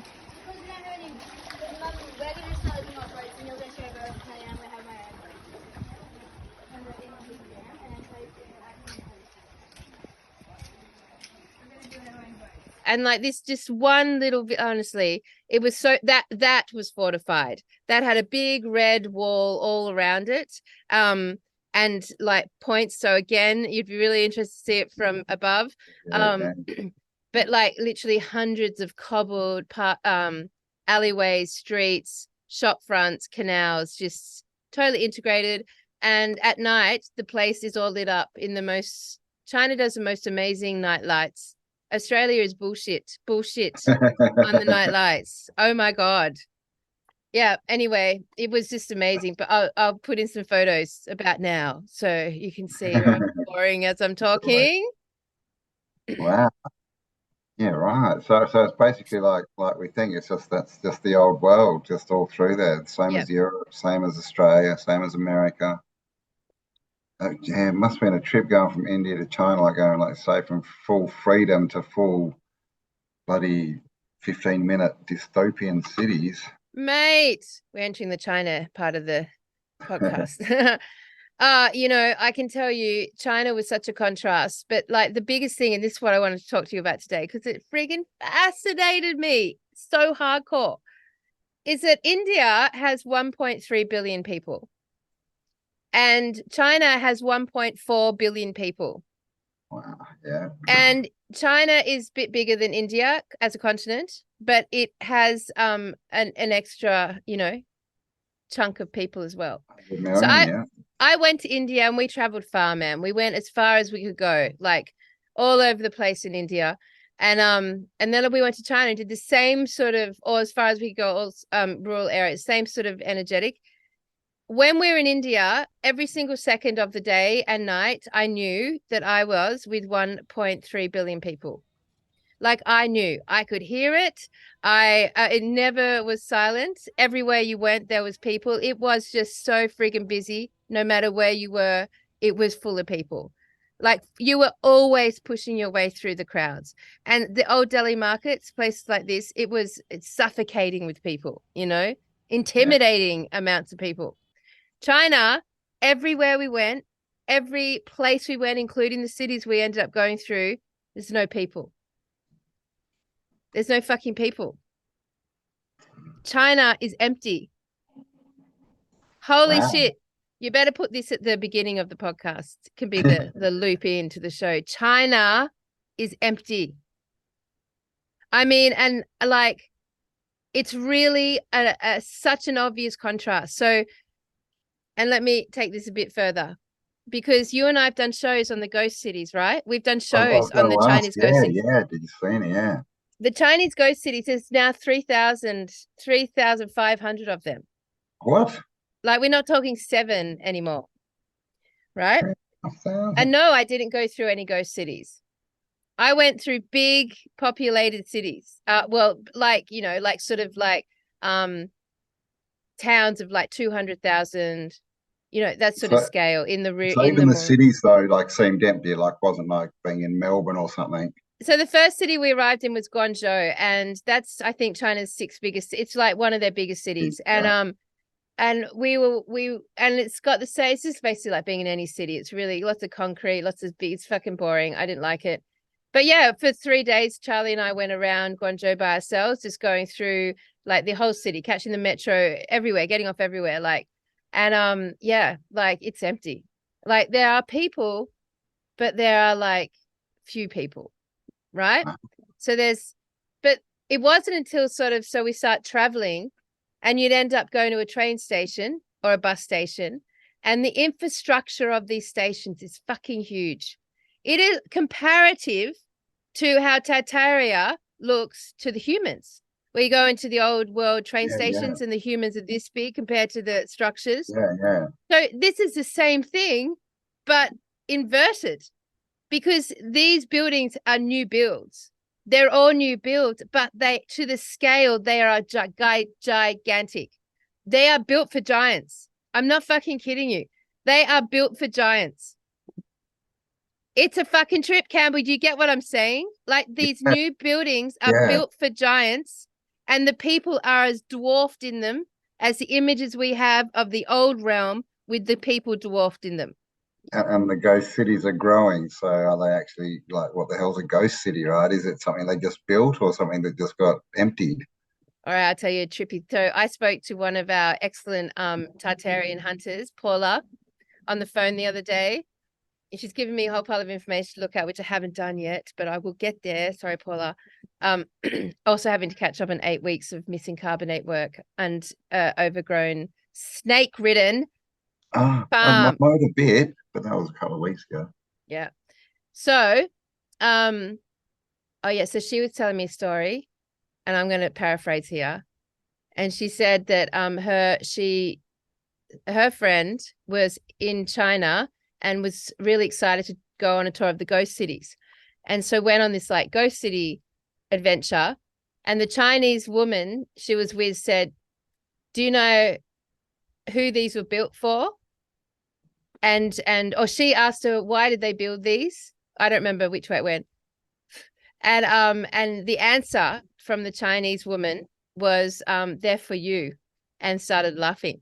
And like this, just one little, honestly, it was so that was fortified. That had a big red wall all around it. And like points. So again, you'd be really interested to see it from above. But like literally hundreds of cobbled alleyways, streets, shop fronts, canals, just totally integrated. And at night, the place is all lit up in the most, China does the most amazing night lights. Australia is bullshit on the night lights. Oh my God. Yeah, anyway, it was just amazing. But I'll put in some photos about now so you can see I'm boring as I'm talking. Wow. Yeah, right. So it's basically like we think it's just that's just the old world, just all through there. Same as Europe, same as Australia, same as America. Yeah, it must have been a trip going from India to China, like going, like say, from full freedom to full bloody 15-minute dystopian cities. Mate, we're entering the China part of the podcast. You know, I can tell you China was such a contrast, but like the biggest thing, and this is what I wanted to talk to you about today, because it friggin' fascinated me so hardcore, is that India has 1.3 billion people and China has 1.4 billion people. Wow, yeah. And China is a bit bigger than India as a continent, but it has an extra, you know, chunk of people as well. So I went to India and we traveled far, man. We went as far as we could go, like all over the place in India. And then we went to China and did the same sort of, or as far as we could go, all rural areas, same sort of energetic. When we're in India, every single second of the day and night, I knew that I was with 1.3 billion people. Like I knew, I could hear it. It never was silent. Everywhere you went, there was people. It was just so friggin' busy. No matter where you were, it was full of people. Like you were always pushing your way through the crowds. And the old Delhi markets, places like this, it's suffocating with people, you know, intimidating amounts of people. China, everywhere we went, every place we went, including the cities we ended up going through, there's no people. There's no fucking people. China is empty. Holy shit. You better put this at the beginning of the podcast. It can be the loop into the show. China is empty. I mean, and like, it's really such an obvious contrast. So, and let me take this a bit further, because you and I have done shows on the ghost cities, right? We've done shows on the Chinese ghost cities. Yeah, did you see it? Yeah. The Chinese ghost cities, there's now 3,500 of them. What? Like, we're not talking 7 anymore, right? And no, I didn't go through any ghost cities. I went through big populated cities. Well, like, you know, like sort of like towns of like 200,000, you know, that sort of scale in the So even the cities though, like seemed empty, like wasn't like being in Melbourne or something. So the first city we arrived in was Guangzhou, and that's, I think, China's sixth biggest. It's like one of their biggest cities. And and it's got the same, it's just basically like being in any city. It's really lots of concrete, lots of big, it's fucking boring. I didn't like it. But yeah, for 3 days, Charlie and I went around Guangzhou by ourselves, just going through like the whole city, catching the metro everywhere, getting off everywhere. Yeah, like it's empty. Like there are people, but there are like few people, right? So but it wasn't until so we start traveling and you'd end up going to a train station or a bus station, and the infrastructure of these stations is fucking huge. It is comparative to how Tartaria looks to the humans, where you go into the old world train stations and the humans are this big compared to the structures. Yeah. So this is the same thing, but inverted, because these buildings are new builds. They're all new builds, but to the scale, they are gigantic. They are built for giants. I'm not fucking kidding you. They are built for giants. It's a fucking trip, Campbell. Do you get what I'm saying? Like these new buildings are built for giants, and the people are as dwarfed in them as the images we have of the old realm with the people dwarfed in them. And the ghost cities are growing. So are they actually like, what the hell's a ghost city, right? Is it something they just built or something that just got emptied? All right, I'll tell you a trippy. So I spoke to one of our excellent Tartarian hunters, Paula, on the phone the other day. And she's given me a whole pile of information to look at, which I haven't done yet, but I will get there. Sorry, Paula. Also having to catch up on 8 weeks of missing carbonate work and overgrown, snake-ridden I farm. mowed a bit, but that was a couple of weeks ago. Yeah. So, oh yeah, so she was telling me a story, and I'm going to paraphrase here. And she said that her friend was in China and was really excited to go on a tour of the ghost cities. And so went on this like ghost city adventure. And the Chinese woman she was with said, "Do you know who these were built for?" Or she asked her, "Why did they build these?" I don't remember which way it went. And the answer from the Chinese woman was, "They're for you," and started laughing.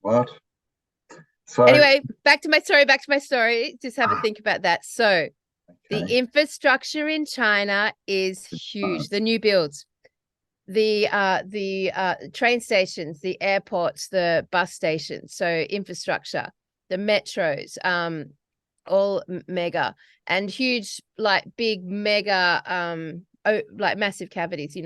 What? So anyway, back to my story. Just have a think about that. So the infrastructure in China is huge. The new builds, the train stations, the airports, the bus stations. So infrastructure, the metros, all mega and huge, like big mega, like massive cavities,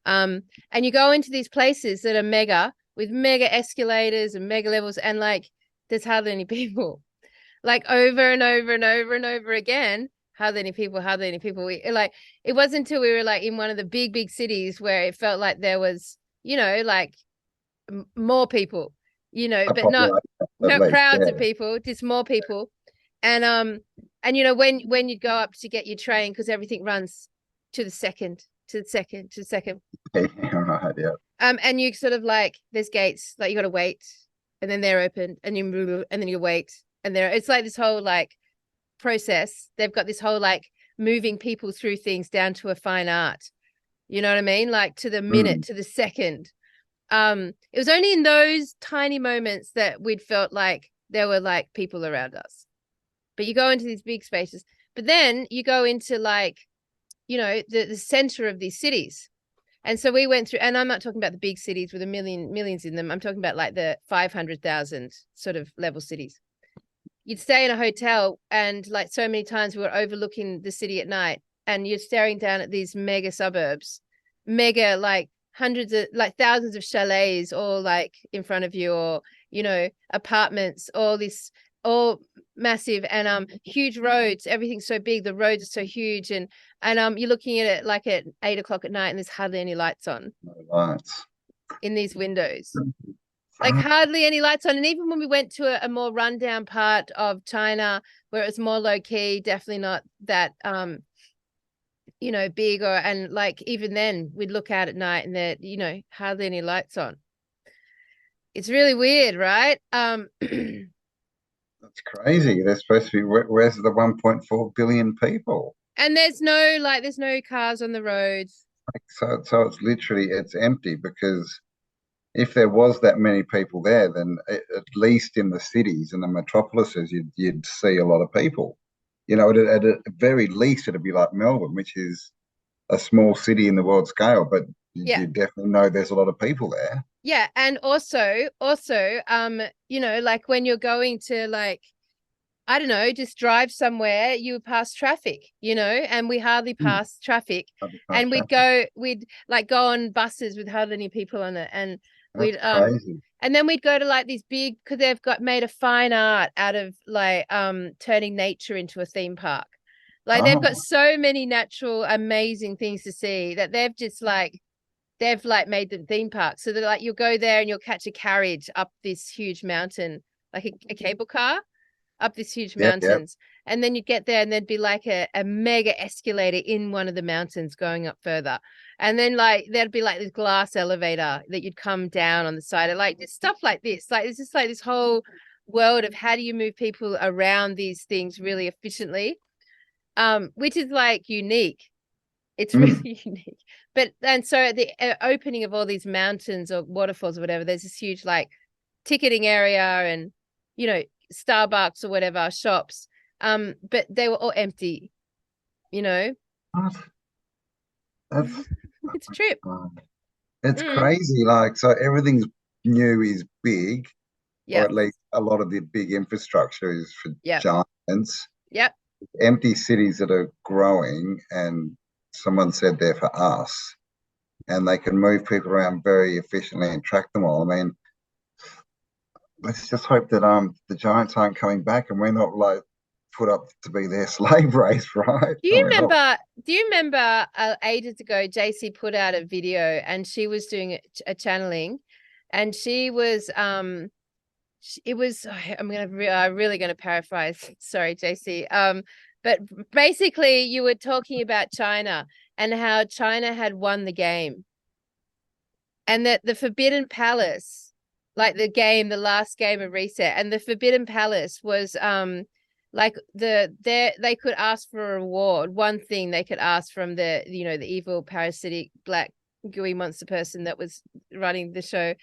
and you go into these places that are mega with mega escalators and mega levels, and like there's hardly any people, like over and over and over and over again. Hardly any people. It wasn't until we were like in one of the big cities where it felt like there was, like more people, but not crowds of people, just more people. And when you go up to get your train, because everything runs to the second. Right, yeah. And you sort of like, there's gates, like you got to wait, and then they're open, and then you wait, and it's like this whole like process. They've got this whole like moving people through things down to a fine art. You know what I mean? Like to the minute, to the second. It was only in those tiny moments that we'd felt like there were like people around us. But you go into these big spaces, but then you go into like, the center of these cities. And so we went through, and I'm not talking about the big cities with millions in them. I'm talking about like the 500,000 sort of level cities. You'd stay in a hotel, and like so many times we were overlooking the city at night, and you're staring down at these mega suburbs, mega like thousands of chalets all like in front of you, or apartments, all massive, and huge roads. Everything's so big, the roads are so huge, and you're looking at it like at 8 o'clock at night, and there's hardly any lights on. No lights in these windows. Like hardly any lights on. And even when we went to a more rundown part of China where it was more low key, definitely not that you know, big, or, and like, even then we'd look out at night and there, you know, hardly any lights on. It's really weird, right? That's crazy. There's supposed to be, where's the 1.4 billion people? And there's no cars on the roads. So it's literally, it's empty, because if there was that many people there, then at least in the cities and the metropolises, you'd see a lot of people. You know, at a very least, it'd be like Melbourne, which is a small city in the world scale, but Yeah. you definitely know there's a lot of people there. Yeah, and also, you know, like when you're going to, like, I don't know, just drive somewhere, you pass traffic, you know, and we hardly pass traffic. And we'd like go on buses with hardly any people on it, and That's crazy. and then we'd go to like these big, because they've got made a fine art out of like turning nature into a theme park. Like they've got so many natural amazing things to see that they've like made them theme parks. So they're like, you'll go there and you'll catch a carriage up this huge mountain, like a cable car up this huge mountains. And then you get there and there'd be like a mega escalator in one of the mountains going up further. And then like there'd be like this glass elevator that you'd come down on the side of, like, just stuff like this. Like it's just like this whole world of how do you move people around these things really efficiently, which is like unique. It's really unique. But and so at the opening of all these mountains or waterfalls or whatever, there's this huge like ticketing area and, you know, Starbucks or whatever shops. But they were all empty, you know. What? That's It's a trip. It's crazy. Like, so everything's new is big, or at least a lot of the big infrastructure is for giants. Yep. Empty cities that are growing, and someone said they're for us, and they can move people around very efficiently and track them all. I mean, let's just hope that the giants aren't coming back and we're not like put up to be their slave race, right? Do you remember ages ago, JC put out a video and she was doing a channeling, and she was it was, I'm really gonna paraphrase, sorry JC, but basically you were talking about China and how China had won the game, and that the Forbidden Palace, like the last game of Reset, and the Forbidden Palace was like they could ask for a reward. One thing they could ask from the, you know, the evil parasitic black gooey monster person that was running the show,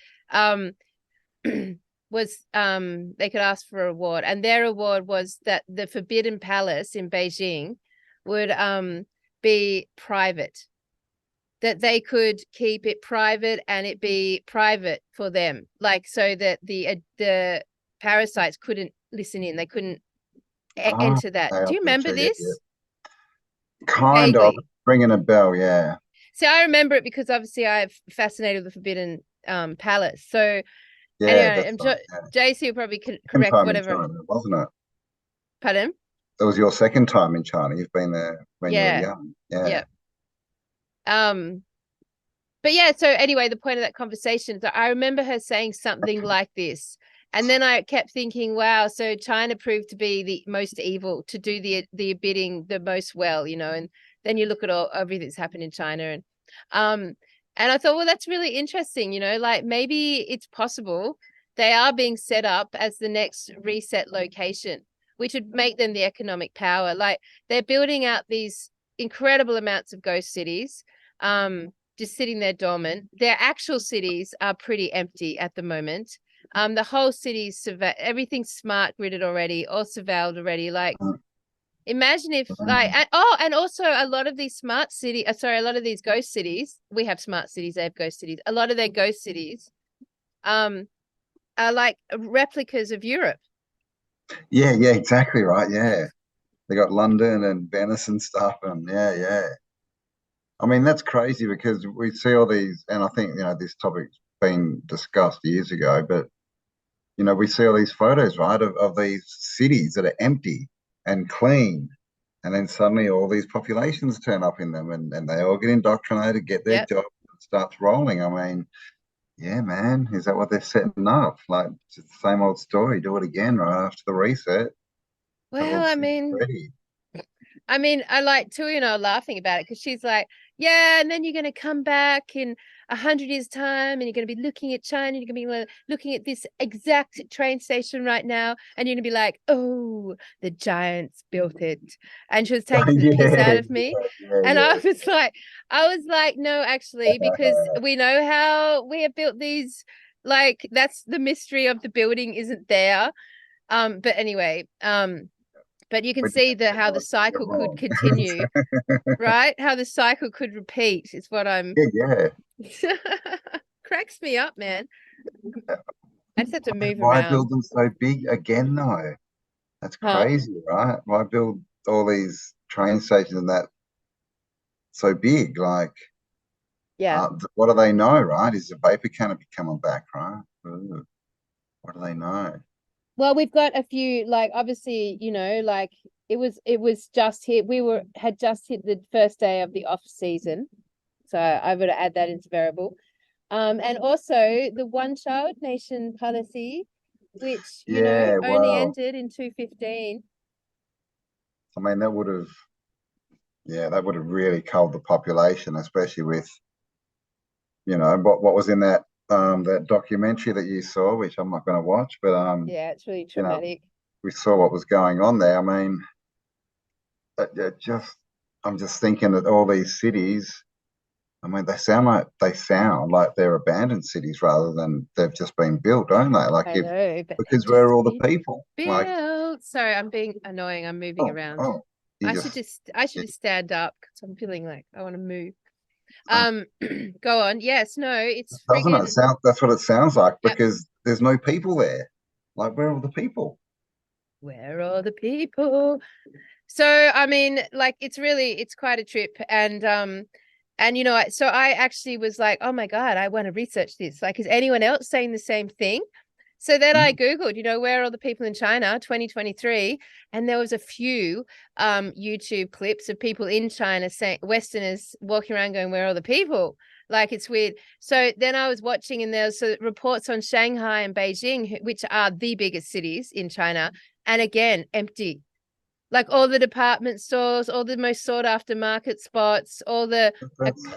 was they could ask for a reward, and their reward was that the Forbidden Palace in Beijing would be private, that they could keep it private and it be private for them, like, so that the parasites couldn't listen in, they couldn't enter that. Do you remember this? Kind of ringing a bell, yeah. See, I remember it because obviously I'm fascinated with the Forbidden Palace. So yeah, anyway, I'm sure JC will probably correct whatever. China, wasn't it? Pardon? That was your second time in China. You've been there when you were young. Yeah. But yeah, so anyway, the point of that conversation is that I remember her saying something like this. And then I kept thinking, wow, so China proved to be the most evil, to do the bidding the most well, you know, and then you look at everything that's happened in China. And I thought, well, that's really interesting, you know, like maybe it's possible they are being set up as the next reset location, which would make them the economic power. Like they're building out these incredible amounts of ghost cities, just sitting there dormant. Their actual cities are pretty empty at the moment. The whole city's everything's smart gridded already, all surveilled already. Like, imagine if like, and also a lot of these a lot of these ghost cities, we have smart cities, they have ghost cities. A lot of their ghost cities, are like replicas of Europe. Yeah, exactly right. Yeah, they got London and Venice and stuff, and yeah. I mean, that's crazy because we see all these, and I think, you know, this topic's been discussed years ago, but, you know, we see all these photos, right, of these cities that are empty and clean, and then suddenly all these populations turn up in them, and they all get indoctrinated, get their job, and starts rolling. I mean, yeah, man, is that what they're setting up? Like, it's the same old story, do it again right after the reset. Well, I mean, I mean, I like Tui and I are laughing about it because she's like, yeah, and then you're going to come back in 100 years' time and you're going to be looking at China, you're going to be looking at this exact train station right now, and you're going to be like, oh, the giants built it. And she was taking the piss out of me. And I was like, no, actually, because we know how we have built these, like, that's the mystery of the building isn't there. But anyway, but you can see how the cycle could continue, right? How the cycle could repeat is what I'm. Yeah. Cracks me up, man. I just have to move Why around. build them so big again, though? That's crazy, right? Why build all these train stations and that so big? Like, yeah. What do they know, right? Is the vapor canopy coming back, right? Ooh, what do they know? Well, we've got a few, like, obviously, you know, like it was just hit. Had just hit the first day of the off season, so I would add that into variable. And also the one child nation policy, which you know only ended in 2015. I mean, that would have really culled the population, especially with, you know, what was in that that documentary that you saw, which I'm not going to watch, but yeah, it's really you know, traumatic. we saw what was going on there. I mean, I'm just thinking that all these cities, I mean, they sound like they're abandoned cities rather than they've just been built, don't they? Like, I know, but because where are all the people? Like, built. Sorry, I'm being annoying. I'm moving around. I should just stand up because I'm feeling like I want to move. Go on. Yes, no, it's doesn't friggin' it sound? That's what it sounds like, Yep. because there's no people there. Like, where are all the people? Where are the people? So I mean, like, it's quite a trip, and you know, so I actually was like, oh my God, I want to research this. Like, is anyone else saying the same thing? So then I Googled, you know, where are all the people in China 2023? And there was a few YouTube clips of people in China saying, Westerners walking around going, where are all the people? Like, it's weird. So then I was watching, and there's reports on Shanghai and Beijing, which are the biggest cities in China. And again, empty. Like, all the department stores, all the most sought after market spots, all the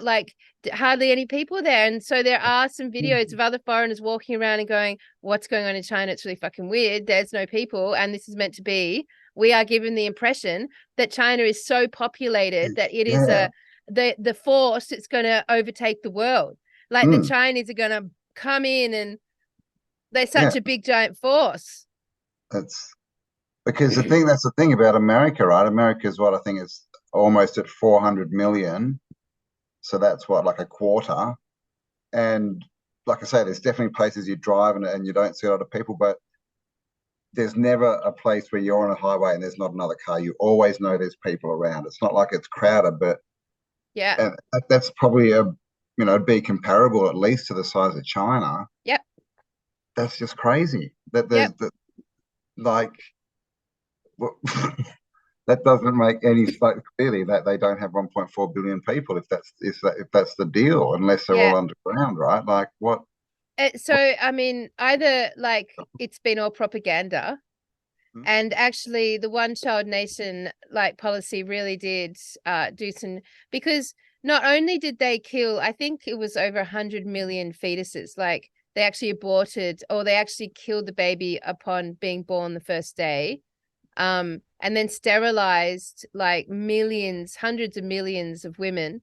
like hardly any people there. And so there are some videos of other foreigners walking around and going, what's going on in China? It's really fucking weird. There's no people. And this is meant to be. We are given the impression that China is so populated that it is the force that's going to overtake the world. Like, the Chinese are going to come in, and they're such a big giant force. That's because that's the thing about America, right? America is what I think is almost at 400 million. So that's what, like a quarter. And like I say, there's definitely places you drive and you don't see a lot of people, but there's never a place where you're on a highway and there's not another car. You always know there's people around. It's not like it's crowded, but and that's probably be comparable at least to the size of China. Yep. That's just crazy. That there's like that doesn't make any sense. Clearly that they don't have 1.4 billion people if that's the deal, unless they're all underground, right? Like, what? So I mean, either like it's been all propaganda, and actually the one child nation like policy really did do some, because not only did they kill, I think it was over 100 million fetuses, like they actually aborted, or they actually killed the baby upon being born the first day. And then sterilized like millions, hundreds of millions of women.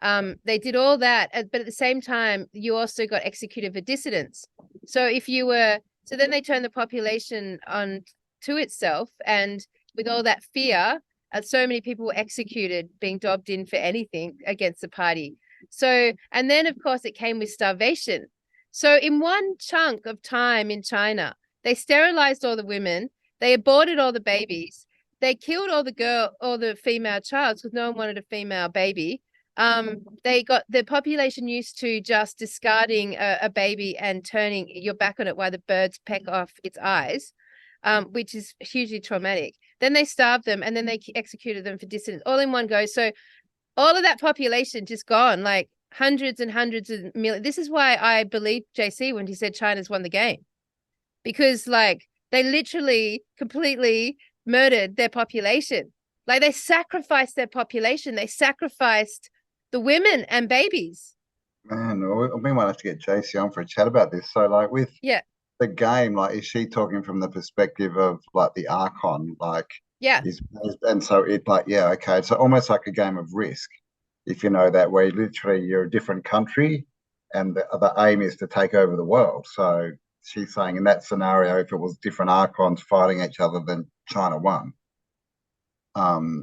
They did all that, but at the same time, you also got executed for dissidents. So then they turned the population on to itself, and with all that fear, so many people were executed, being dobbed in for anything against the party. So, and then of course it came with starvation. So in one chunk of time in China, they sterilized all the women, they aborted all the babies, they killed all the female childs because no one wanted a female baby. They got the population used to just discarding a baby and turning your back on it while the birds peck off its eyes, which is hugely traumatic. Then they starved them, and then they executed them for dissidents all in one go. So all of that population just gone, like hundreds and hundreds of millions. This is why I believe JC when he said China's won the game, because like they literally completely murdered their population. Like they sacrificed their population. They sacrificed the women and babies. Man, we might have to get JC on for a chat about this. So, like, with Yeah. the game, like, is she talking from the perspective of like the Archon? Like, Yeah. and so it, like, yeah, okay. It's almost like a game of Risk, if you know that, where literally you're a different country and the aim is to take over the world. So she's saying in that scenario, if it was different Archons fighting each other, then China won.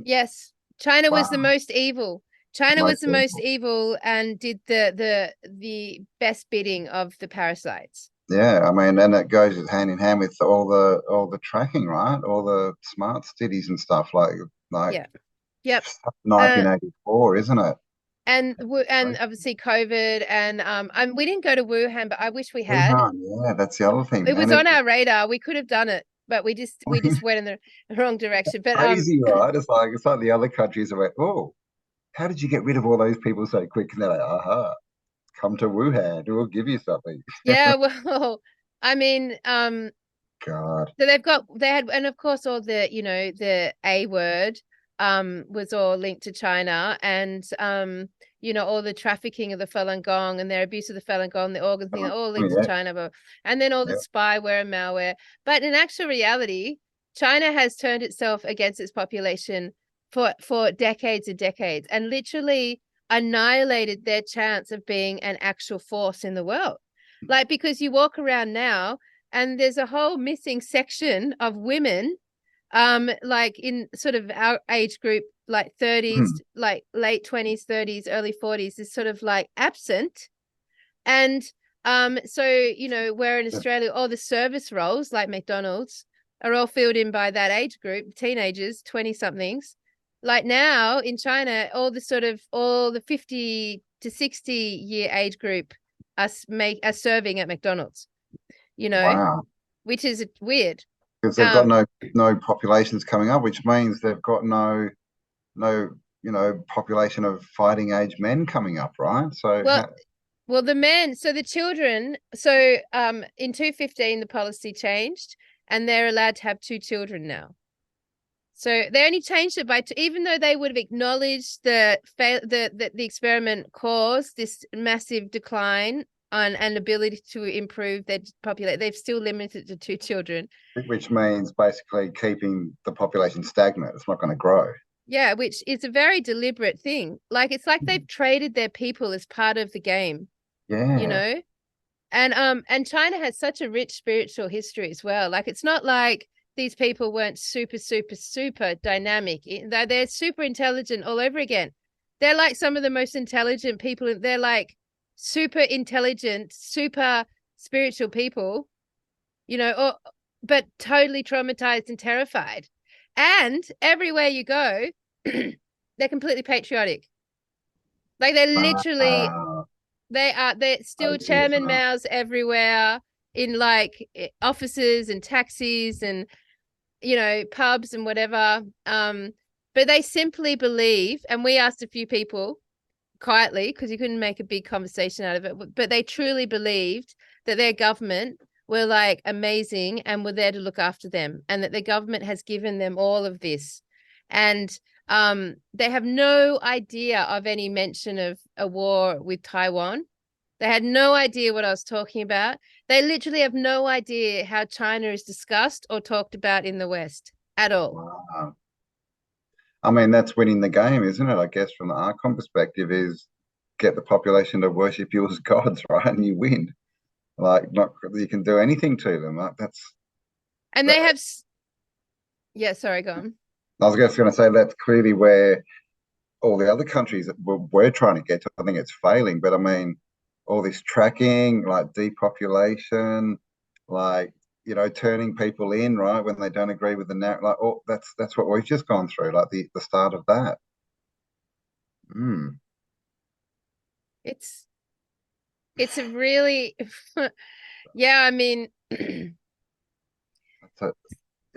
Yes. China was the Wow. most evil. China was Most the most people. evil and did the best bidding of the parasites. Yeah, I mean, and it goes hand in hand with all the tracking, right? All the smart cities and stuff like Yeah. Yep. 1984, isn't it? And obviously COVID and we didn't go to Wuhan, but I wish we had. Wuhan, yeah, that's the other thing. It was And on it's our radar. We could have done it, but we just went in the wrong direction. But crazy, right? It's like the other countries are like, oh, how did you get rid of all those people so quick? And they're like, aha, come to Wuhan, we'll give you something. yeah, well, I mean, God. so they had, and of course all the, you know, the A word was all linked to China, and you know, all the trafficking of the Falun Gong and their abuse of the Falun Gong, the organ thing, all linked to Yeah, China, and then all the yeah. spyware and malware. But in actual reality, China has turned itself against its population for decades and decades, and literally annihilated their chance of being an actual force in the world. Like, because you walk around now and there's a whole missing section of women, like in sort of our age group, like 30s, like late 20s, 30s, early 40s, is sort of like absent. And so, you know, where in Australia, all the service roles like McDonald's are all filled in by that age group, teenagers, 20 somethings. Like now in China, all the 50 to 60 year age group are serving at McDonald's, you know, Wow. which is weird. Because they've got no populations coming up, which means they've got no population of fighting age men coming up, right? So well, the men, so the children, so in 2015 the policy changed and they're allowed to have 2 children now. So they only changed it by even though they would have acknowledged the experiment caused this massive decline on and ability to improve their population, they've still limited it to 2 children. which means basically keeping the population stagnant. It's not going to grow. Yeah, which is a very deliberate thing. Like, it's like they've traded their people as part of the game. Yeah. You know? And China has such a rich spiritual history as well. Like, it's not like these people weren't super, super, super dynamic. They're super intelligent all over again. They're like some of the most intelligent people. They're like super intelligent, super spiritual people, you know, but totally traumatized and terrified. And everywhere you go, they're completely patriotic. Like they're literally, they're still Chairman Mao's everywhere in like offices and taxis and, you know, pubs and whatever. But they simply believe, and we asked a few people quietly because you couldn't make a big conversation out of it, but they truly believed that their government were like amazing and were there to look after them, and that the government has given them all of this. And they have no idea of any mention of a war with Taiwan. They had no idea what I was talking about. They literally have no idea how China is discussed or talked about in the West at all. Wow. I mean, that's winning the game, isn't it? I guess from the Archon perspective is get the population to worship you as gods, right? And you win. Like, not you can do anything to them. Like, and they have. Yeah, sorry, go on. I was just going to say that's clearly where all the other countries that we're trying to get to. I think it's failing, but I mean, all this tracking, like depopulation, like, you know, turning people in, right, when they don't agree with the narrative, like, oh, that's what we've just gone through, like the start of that. It's a really, yeah, I mean, That's it.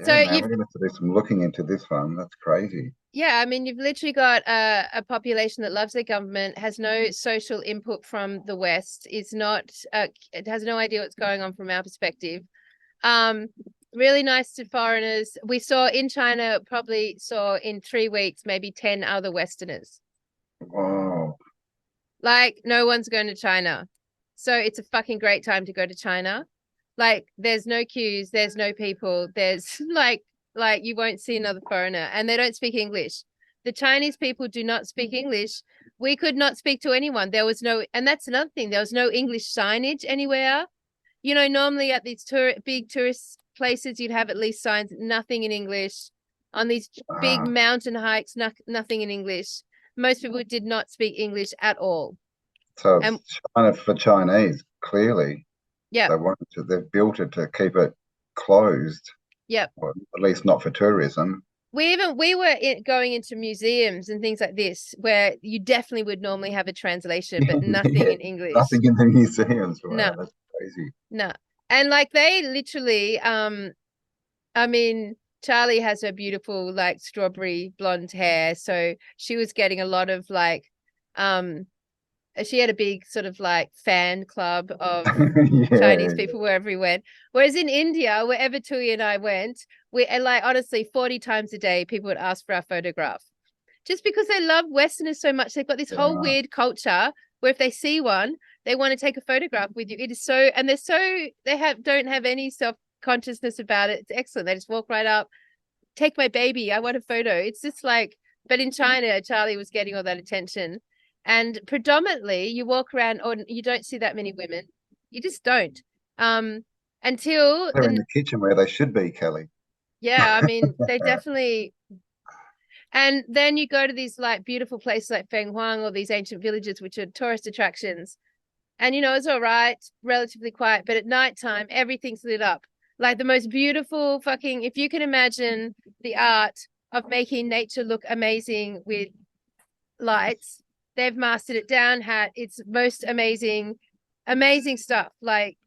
So man, we're going to have to do some looking into this one. That's crazy. Yeah, I mean, you've literally got a population that loves their government, has no social input from the West, is not, it has no idea what's going on from our perspective. really nice to foreigners. We saw in China, probably saw in 3 weeks, maybe 10 other Westerners. Wow. Like, no one's going to China. So it's a fucking great time to go to China. Like, there's no queues, there's no people, there's like you won't see another foreigner, and they don't speak English. The Chinese people do not speak English. We could not speak to anyone. There was no, and that's another thing, there was no English signage anywhere. You know, normally at these big tourist places, you'd have at least signs, nothing in English. On these big mountain hikes, nothing in English. Most people did not speak English at all. So it's China for Chinese, clearly. Yeah. They've built it to keep it closed. Yep. Or at least not for tourism. We were going into museums and things like this where you definitely would normally have a translation, but nothing in English. Nothing in the museums. Wow, No. that's crazy. No. And like they literally, I mean, Charlie has her beautiful like strawberry blonde hair. So she was getting a lot of like, she had a big sort of like fan club of Chinese people wherever we went. Whereas in India, wherever Tui and I went, we like honestly 40 times a day, people would ask for our photograph. Just because they love Westerners so much. They've got this whole weird culture where if they see one, they want to take a photograph with you. It is so, and don't have any self-consciousness about it. It's excellent. They just walk right up, take my baby, I want a photo. It's just like, but in China, Charlie was getting all that attention. And predominantly you walk around or you don't see that many women. You just don't. Until they're in the kitchen where they should be, Kelly. Yeah, I mean, they definitely. And then you go to these like beautiful places like Feng Huang or these ancient villages, which are tourist attractions. And, you know, it's all right, relatively quiet. But at nighttime, everything's lit up. Like the most beautiful fucking, if you can imagine the art of making nature look amazing with lights, they've mastered it down hat. It's most amazing stuff. Like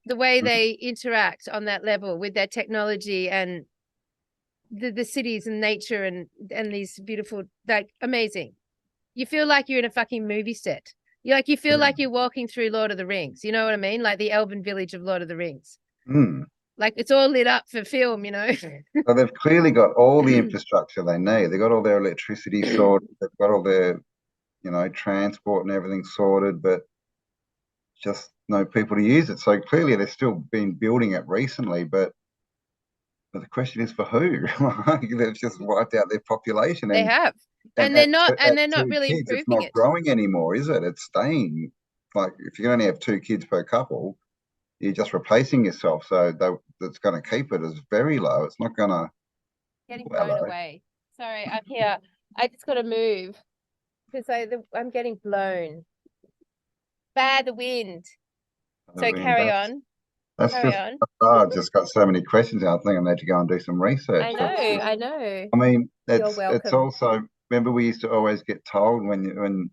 the way they interact on that level with their technology and the cities and nature and these beautiful, like amazing. You feel like you're in a fucking movie set. You feel like you're walking through Lord of the Rings. You know what I mean? Like the elven village of Lord of the Rings. Like it's all lit up for film, you know. So they've clearly got all the infrastructure they need. They've got all their electricity sorted. They've got all their, you know, transport and everything sorted, but just no people to use it. So clearly they've still been building it recently, but the question is for who? They've just wiped out their population. They have. And they're not really kids, improving it's not growing anymore, is it? It's staying. Like if you only have 2 kids per couple, you're just replacing yourself. So that's going to keep it as very low. It's not going to getting blown away. Sorry, I'm here. I just got to move because I'm getting blown. Bad the wind. So carry on. I've just got so many questions. I think I need to go and do some research. I know. I mean, You're welcome. It's also, remember we used to always get told when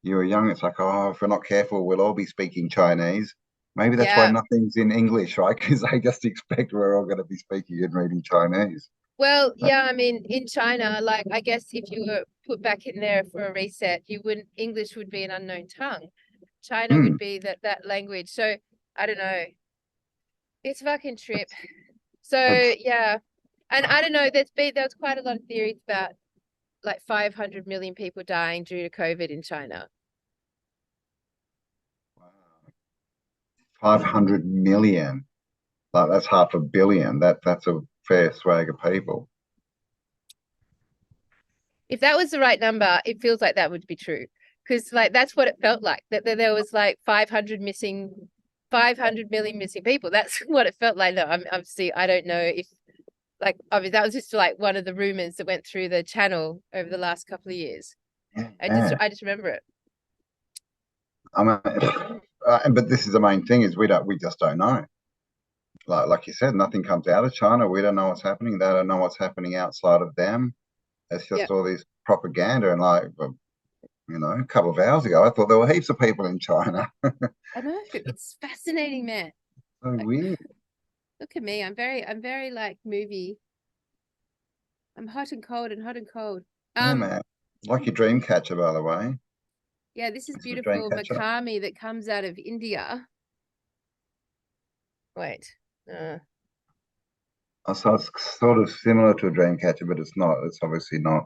you were young, it's like, oh, if we're not careful, we'll all be speaking Chinese. Maybe that's why nothing's in English, right? Because they just expect we're all going to be speaking and reading Chinese. Well, yeah, I mean, in China, like, I guess if you were put back in there for a reset, English would be an unknown tongue. China would be that language. So, I don't know. It's a fucking trip. So, yeah. And I don't know, there was quite a lot of theories about like 500 million people dying due to COVID in China. Wow. 500 million. Like that's 500 million. That's a fair swag of people. If that was the right number, it feels like that would be true. Because like that's what it felt like. That there was like 500 million missing people. That's what it felt like. No, I'm obviously I don't know if like obviously that was just like one of the rumors that went through the channel over the last couple of years. Yeah. I just remember it. I mean, but this is the main thing is we just don't know. Like you said, nothing comes out of China. We don't know what's happening. They don't know what's happening outside of them. It's just all this propaganda. And like, you know, a couple of hours ago, I thought there were heaps of people in China. I know. It's fascinating, man. So weird. Look at me. I'm very like movie. I'm hot and cold and hot and cold. Yeah, man. Like your dream catcher, by the way. Yeah, this is beautiful macrame that comes out of India. Wait. So it's sort of similar to a dream catcher, but it's not. It's obviously not.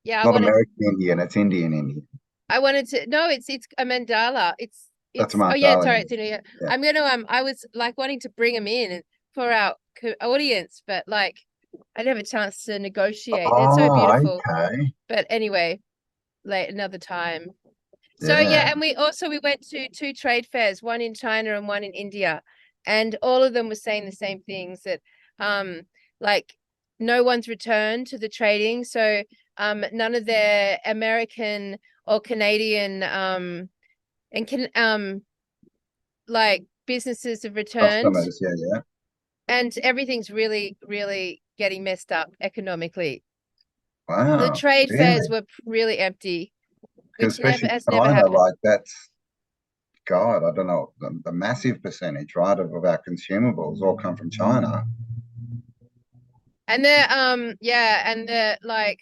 Yeah, Not American Indian. It's Indian Indian. I wanted to. No, it's a mandala. That's a Oh yeah, mandala. sorry, it's in here. Yeah. I'm gonna I was like wanting to bring them in for our audience, but like I didn't have a chance to negotiate. They're so beautiful. Okay. But anyway, another time. So Yeah. and we went to 2 trade fairs, one in China and one in India, and all of them were saying the same things, that like no one's returned to the trading, so none of their American or Canadian and can like businesses have returned, Customers. Yeah. and everything's really, really getting messed up economically. Wow. The trade Really? fairs were really empty, which Especially has never China, happened. like that's God, I don't know, the massive percentage, right, of our consumables all come from China. And they're like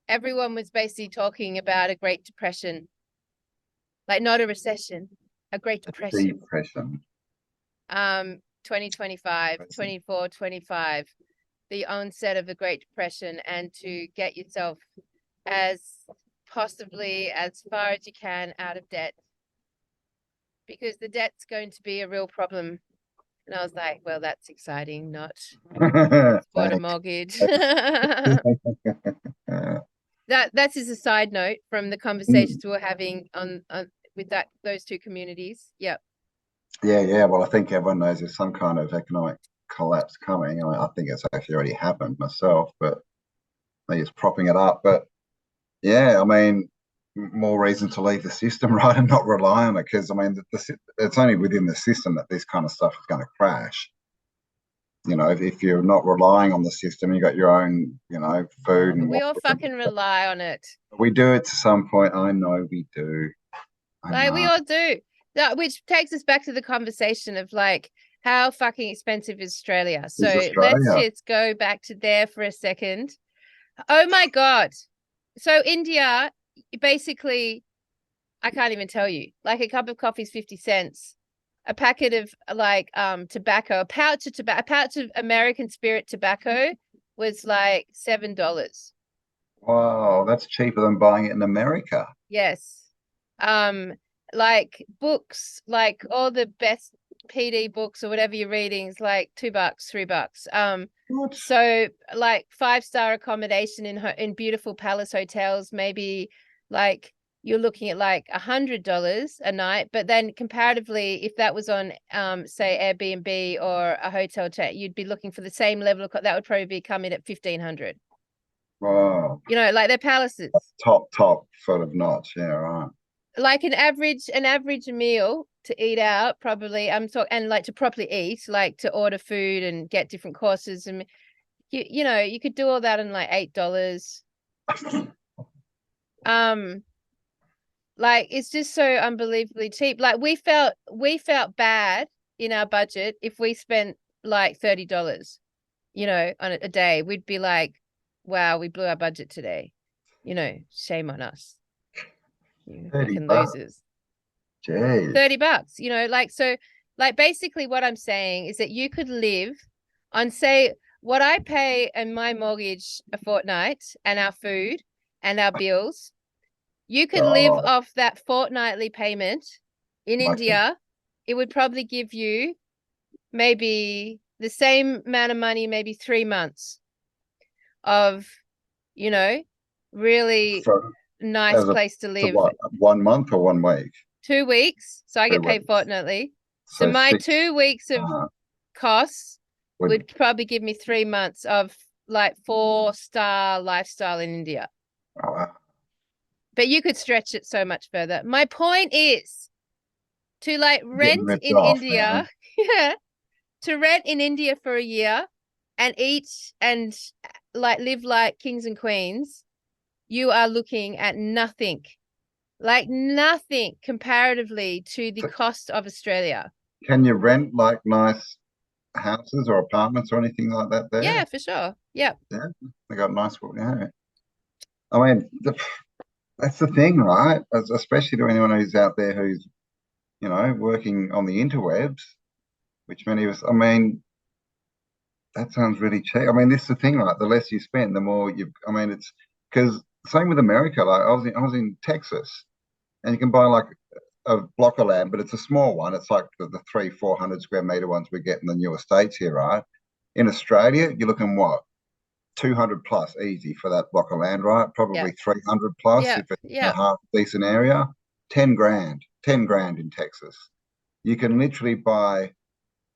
everyone was basically talking about a Great Depression, like not a recession, a Great Depression. Depression. 2025, 24, 25, the onset of the Great Depression, and to get yourself as possibly as far as you can out of debt, because the debt's going to be a real problem. And I was like, well, that's exciting, not bought a mortgage. That's just a side note from the conversations we were having on with those two communities. Yep. Yeah. Well, I think everyone knows there's some kind of economic collapse coming. I think it's actually already happened myself, but they're just propping it up. But yeah, I mean, more reason to leave the system, right, and not rely on it, because I mean, it's only within the system that this kind of stuff is going to crash. You know, if you're not relying on the system, you got your own, food. And we all fucking rely on it. We do it to some point. I know we do. We all do. Which takes us back to the conversation of like, how fucking expensive is Australia? So let's just go back to there for a second. Oh my God. So India, basically, I can't even tell you, like a cup of coffee is 50 cents. A packet of like tobacco, a pouch of American spirit tobacco was like $7. Wow, that's cheaper than buying it in America. Yes. Like books, like all the best PD books or whatever you're reading is like $2, $3. What? So like 5-star accommodation in beautiful palace hotels, maybe like you're looking at like $100 a night, but then comparatively, if that was on say Airbnb or a hotel chat, you'd be looking for the same level of that would probably be coming at $1,500. Wow. Like they're palaces. Top sort of notch. Yeah, right. Like an average meal to eat out, probably and like to properly eat, like to order food and get different courses, and you could do all that in like $8. Like it's just so unbelievably cheap. Like we felt bad in our budget if we spent like $30, on a day. We'd be like, wow, we blew our budget today. Shame on us. You fucking losers. Jeez. $30, so like basically what I'm saying is that you could live on, say, what I pay in my mortgage a fortnight and our food and our bills. You could live off that fortnightly payment in India. It would probably give you maybe the same amount of money, maybe 3 months of, really nice place to live. What, 1 month or 1 week? 2 weeks. So I get paid fortnightly. So my 2 weeks of costs would probably give me 3 months of like 4-star lifestyle in India. Oh, wow. But you could stretch it so much further. My point is to like rent in India. Yeah. To rent in India for a year and eat and like live like kings and queens, you are looking at nothing. Like nothing comparatively to the cost of Australia. Can you rent like nice houses or apartments or anything like that there? Yeah, for sure. Yep. Yeah, they got nice. Yeah. I mean, that's the thing, right? Especially to anyone who's out there who's, working on the interwebs, which many of us. I mean, that sounds really cheap. I mean, this is the thing, right? The less you spend, the more you. I mean, it's because same with America. Like I was in Texas, and you can buy like a block of land, but it's a small one. It's like the 300-400 square meter ones we get in the newer states here, right? In Australia, you're looking what 200 plus easy for that block of land, right? Yeah. Probably 300 plus Yeah. if it's in Yeah. a half decent area. 10 grand, 10 grand in Texas. You can literally buy,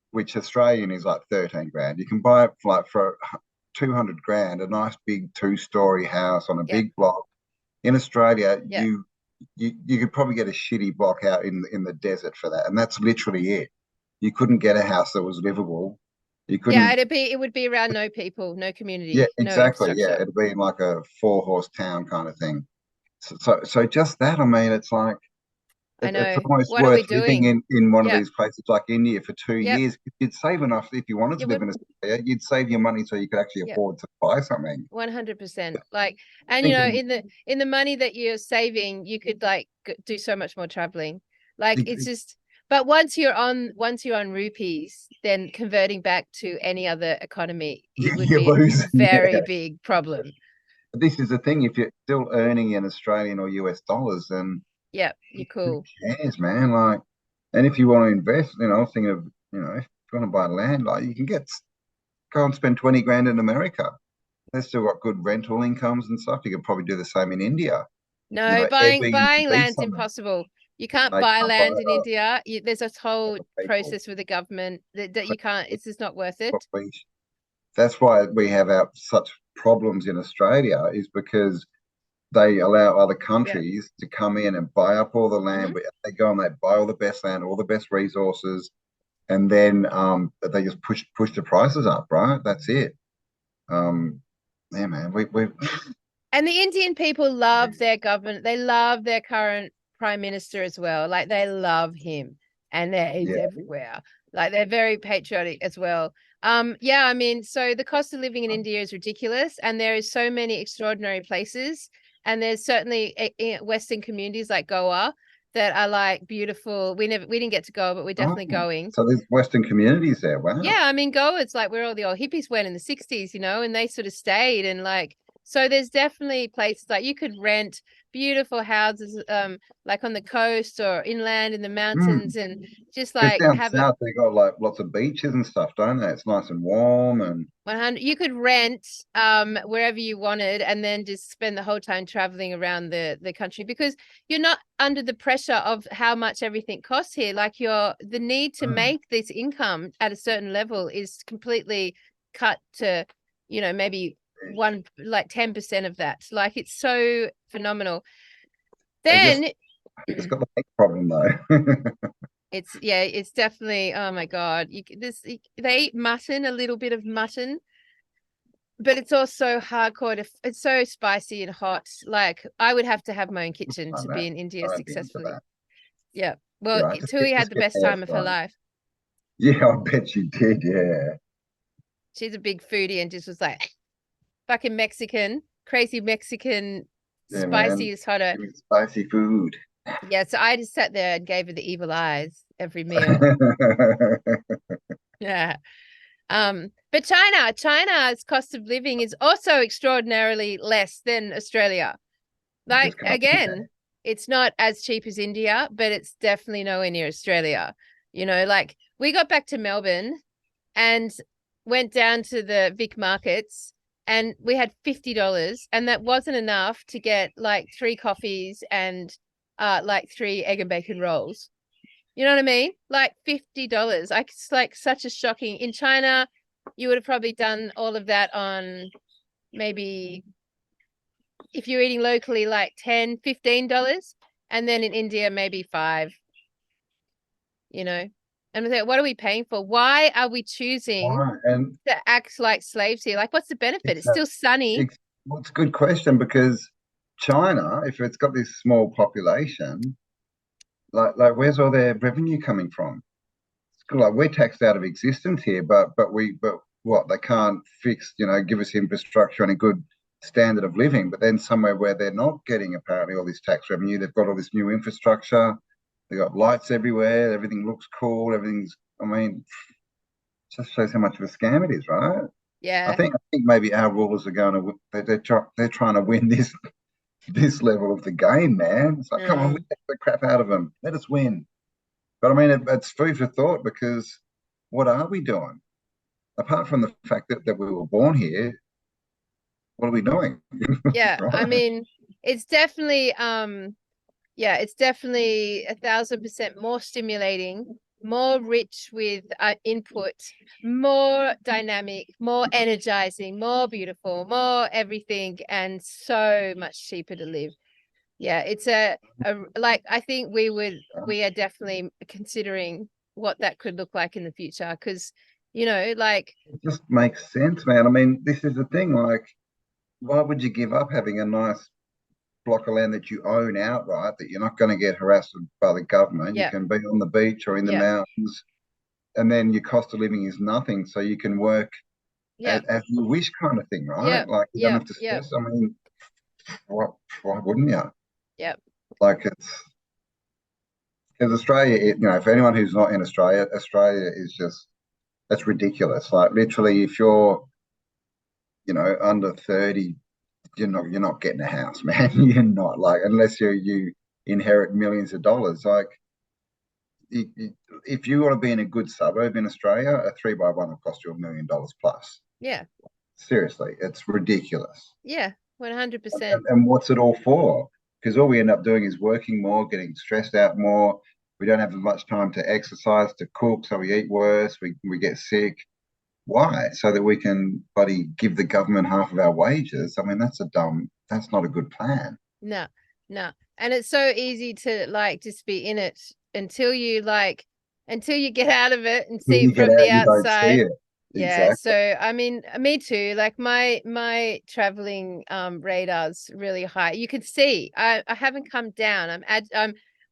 which Australian is like 13 grand. You can buy it for 200 grand, a nice big 2-story house on a Yeah. big block. In Australia, Yeah. you could probably get a shitty block out in the desert for that, and that's literally it. You couldn't get a house that was livable. You Yeah, couldn't. it would be around no people, no Yeah, community, no exactly. Yeah, infrastructure. it'd be like a 4-horse town kind of thing. So just that, I mean, it's like I it's know. almost What are we worth living doing? in one of Yeah. these places like India for 2 Yep. years. You'd save enough if you wanted to You live would. in Australia. You'd save your money so you could actually Yep. afford to buy something. 100%. Like, and Thinking, in the money that you're saving, you could like do so much more traveling. Like it's just, but once you're on rupees, then converting back to any other economy, it would you be a lose. very Yeah. big problem. This is the thing. If you're still earning in Australian or US dollars, then Yeah, you're who cool. cares, man? Like, and if you want to invest, I was thinking of, if you want to buy land, like you can go and spend 20 grand in America. They've still got good rental incomes and stuff. You could probably do the same in India. No, buying Airbnb land's something. impossible. You can't They buy can't buy land it in off India. There's a whole other people. process with the government that you can't. It's just not worth it. That's why we have such problems in Australia, is because they allow other Yeah. countries to come in and buy up all the land. Mhm. They go and they buy all the best land, all the best resources, and then they just push the prices up, right? That's it. Yeah, man. We And the Indian people love their government. They love their current prime minister as well. Like they love him, and he's yeah. everywhere. Like they're very patriotic as well. Yeah, I mean, so the cost of living in India is ridiculous, and there is so many extraordinary places. And there's certainly Western communities like Goa that are like beautiful. We didn't get to go, but we're definitely going. So there's Western communities there. Wow. Yeah, I mean, Goa, it's like where all the old hippies went in the 60s, and they sort of stayed, and like, so there's definitely places like you could rent beautiful houses, like on the coast or inland in the mountains, and just Because like down have south they got like lots of beaches and stuff, don't they? It's nice and warm and 100. You could rent wherever you wanted, and then just spend the whole time traveling around the country, because you're not under the pressure of how much everything costs here. Like the need to make this income at a certain level is completely cut to, maybe 10% of that. Like it's so phenomenal. Then it's got the big problem though. it's definitely, oh my God, they eat mutton, a little bit of mutton, but it's also hardcore. It's so spicy and hot. Like I would have to have my own kitchen to be in India successfully. Yeah. Well, Yeah, Tui had the best time of her life. Yeah, I bet she did. Yeah. She's a big foodie and just was like fucking Mexican, crazy Mexican, Yeah, spicy man. is hotter. Spicy food. Yeah, so I just sat there and gave her the evil eyes every meal. Yeah. But China's cost of living is also extraordinarily less than Australia. Like again, it's not as cheap as India, but it's definitely nowhere near Australia. Like we got back to Melbourne and went down to the Vic markets, and we had $50, and that wasn't enough to get like 3 coffees and like 3 egg and bacon rolls. You know what I mean? Like $50. Like it's like such a shocking. In China, you would have probably done all of that on maybe, if you're eating locally, like $10-15, and then in India maybe 5. And we think, what are we paying for? Why are we choosing to act like slaves here? Like, what's the benefit? It's still sunny. Well, it's a good question, because China, if it's got this small population, like where's all their revenue coming from? Like we're taxed out of existence here, but what, they can't fix, give us infrastructure and a good standard of living. But then somewhere where they're not getting apparently all this tax revenue, they've got all this new infrastructure, they've got lights everywhere, everything looks cool, I mean, Just shows how much of a scam it is, right? I Yeah. think maybe our rulers are going to they're trying to win this level of the game, man. It's like, come on, we get the crap out of them. Let us win. But I mean, it's food for thought, because what are we doing? Apart from the fact that we were born here, what are we doing? Yeah. I Right? mean, it's definitely yeah, it's definitely 1,000% more stimulating, more rich with input, more dynamic, more energizing, more beautiful, more everything, and so much cheaper to live. Yeah, it's like, I think we are definitely considering what that could look like in the future, because, you know, like, It just makes sense, man. I mean, this is the thing. Like, why would you give up having a nice block of land that you own outright, that you're not going to get harassed by the government? You yeah, can be on the beach or in the yeah, mountains, and then your cost of living is nothing, so you can work yeah, as you wish, kind of thing, yeah, right? Like, you don't yeah, have to yeah, stress. I mean, why wouldn't you? yeah, Like, it's because Australia, for anyone who's not in Australia, Australia is just, that's ridiculous. Like, literally, if you're, under 30, you're not getting a house, man. You're not, like, unless you inherit millions of dollars. Like, if you want to be in a good suburb in Australia, a 3x1 will cost you $1 million plus. yeah, Seriously, it's ridiculous. yeah, And, 100%. and what's it all for? Because all we end up doing is working more, getting stressed out more. We don't have as much time to exercise, to cook, so we eat worse. We get sick. Why? So that we can bloody give the government half of our wages. I mean, that's not a good plan. No, no. And it's so easy to like just be in it until you get out of it and When see you it get from out, the you don't see outside. it. Yeah. Exactly. So I mean, me too. Like my traveling radar's really high. You can see I haven't come down.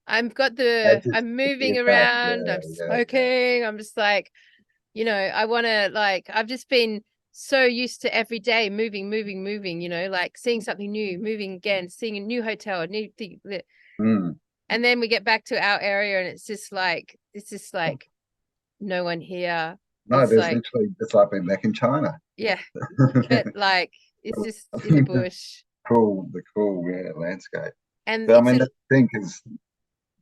I'm moving It's back. Yeah, around, I'm yeah, yeah. smoking. I'm just like, I want to, like, I've just been so used to every day moving, moving, moving, like seeing something new, moving again, seeing a new hotel, a new thing. Mm. And then we get back to our area and it's just like no one here. No, It's there's like, literally, it's like being back in China. yeah, but like it's just in the The bush. cool, yeah, landscape. And But I it's mean, a the thing is,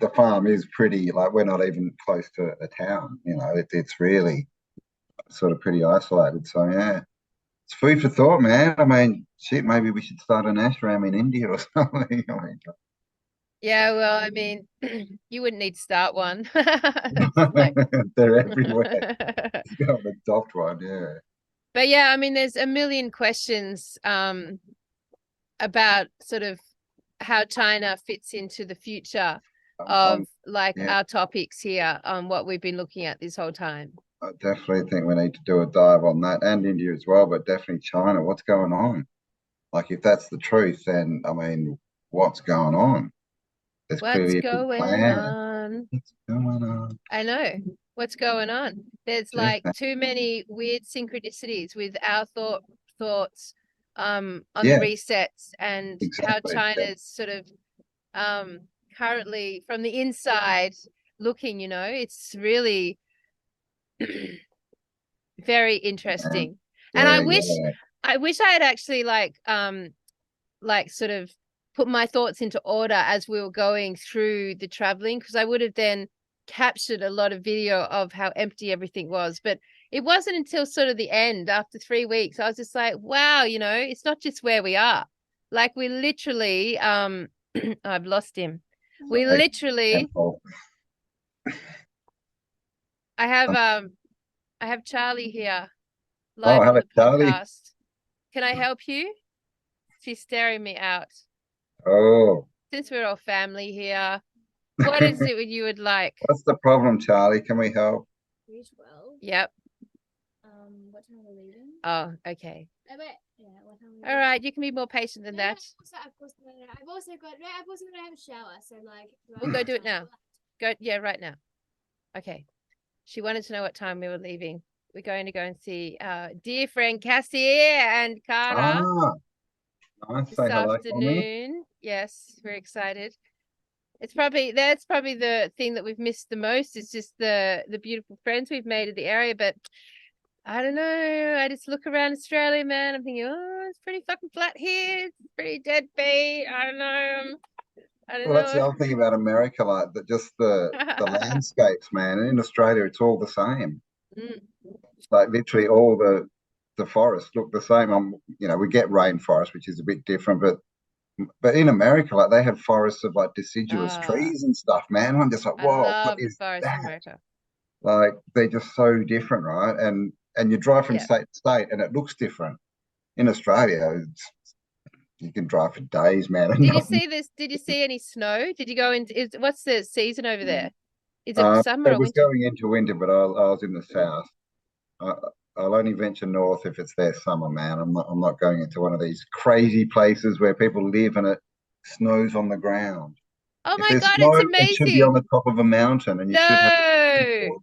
the farm is pretty, like, we're not even close to a town. It's really sort of pretty isolated. So yeah, it's food for thought, man. I mean, shit, maybe we should start an ashram in India or something. I mean, yeah, well, I mean, you wouldn't need to start one. It's like they're everywhere. Just go and adopt one, yeah. but yeah, I mean, there's a million questions about sort of how China fits into the future of like Yeah, our topics here on what we've been looking at this whole time. I definitely think we need to do a dive on that, and India as well, but definitely China. What's going on? Like, if that's the truth, then I mean, what's going on? There's What's clearly a big going plan. on? What's going on? I know. What's going on? There's Jeez, like too many weird synchronicities with our thoughts on the yeah, resets and how exactly. Yeah. China's sort of currently from the inside looking, it's really very interesting. And Yeah, yeah. I wish I had actually like sort of put my thoughts into order as we were going through the traveling, because I would have then captured a lot of video of how empty everything was. But it wasn't until sort of the end, after 3 weeks, I was just like, wow, it's not just where we are. Like, we literally I've lost him. We Like, literally oh, I have Charlie here live on hello, the Charlie. podcast. Can I help you? She's staring me out. Oh, Since we're all family here, what is it you would like? what's the problem, Charlie? Can we help? 3:12. Yep. What time are we leaving? Oh, okay. I bet. Yeah, what time are we All leaving? right, you can be more patient than that. I've also got to have a shower, so like. We'll go do it now. Go, yeah, right now. Okay. She wanted to know what time we were leaving. We're going to go and see our dear friend Cassie and Cara Ah, nice. this Say hello for me. afternoon. Yes, we're excited. That's probably the thing that we've missed the most, is just the beautiful friends we've made in the area. But I don't know. I just look around Australia, man. I'm thinking, oh, it's pretty fucking flat here. It's pretty deadbeat. I don't know. I don't Well, that's the know. other thing about America, like that, just the landscapes, man. And in Australia, it's all the same. Mm. Like literally all the forests look the same. We get rainforest, which is a bit different, but in America, like they have forests of like deciduous Ah, trees and stuff, man. I'm just like, I whoa, what love the is forest in that? America. Like they're just so different, right? And you drive from Yeah. state to state, and it looks different. In Australia, you can drive for days, man. And Did you see this? Did you see any snow? Did you go into what's the season over there? Is it summer it or was winter? going into winter, but I was in the south. I, I'll only venture north if it's their summer, man. I'm not going into one of these crazy places where people live and it snows on the ground. Oh If my there's God, snow, it's it should be on amazing. the top of a mountain, and you should have a No. snowboard.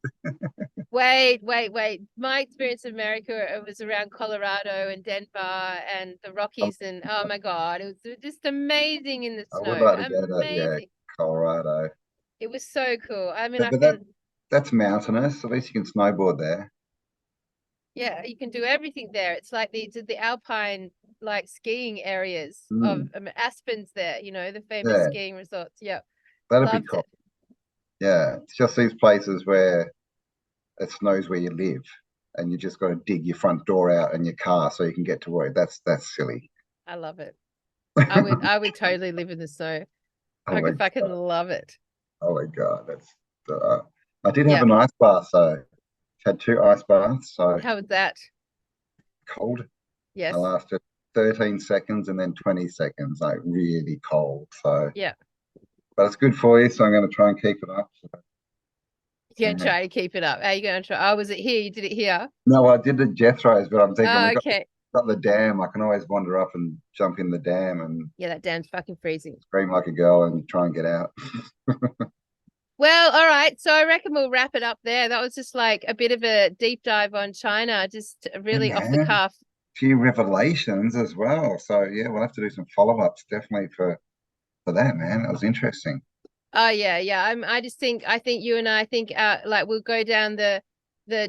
Wait. My experience in America, it was around Colorado and Denver and the Rockies, and oh my God, it was just amazing in the I would snow. like to go to, yeah, Amazing. Colorado. It was so cool. I mean, I But can, that's mountainous. At least you can snowboard there. yeah, you can do everything there. It's like the alpine like skiing areas of Mm, Aspen's there, the famous yeah, skiing resorts. Yeah, that'd be loved cool. it. Yeah, it's just these places where it snows where you live, and you just got to dig your front door out in your car so you can get to work. That's silly. I love it. Oh I would totally live in the snow. I my could fucking god! love it. Oh my god! I did have Yeah. an ice bath, so had two ice baths. So How was that? cold. I Yes. lasted 13 seconds and then 20 seconds, like really cold. So, Yeah. but it's good for you, so I'm going to try and keep it up. So, You're yeah. try to keep it up. How you gonna try? Oh, was it here? You did it here? No, I did the Jethro's, but I'm thinking we Oh, got okay. the dam. I can always wander up and jump in the dam and Yeah, that dam's fucking freezing. scream like a girl and try and get out. Well, all right. So I reckon we'll wrap it up there. That was just like a bit of a deep dive on China, just Yeah, really off the man. cuff. Few revelations as well. So yeah, we'll have to do some follow-ups definitely for that, man. That was interesting. Oh yeah. I think you and I think like we'll go down the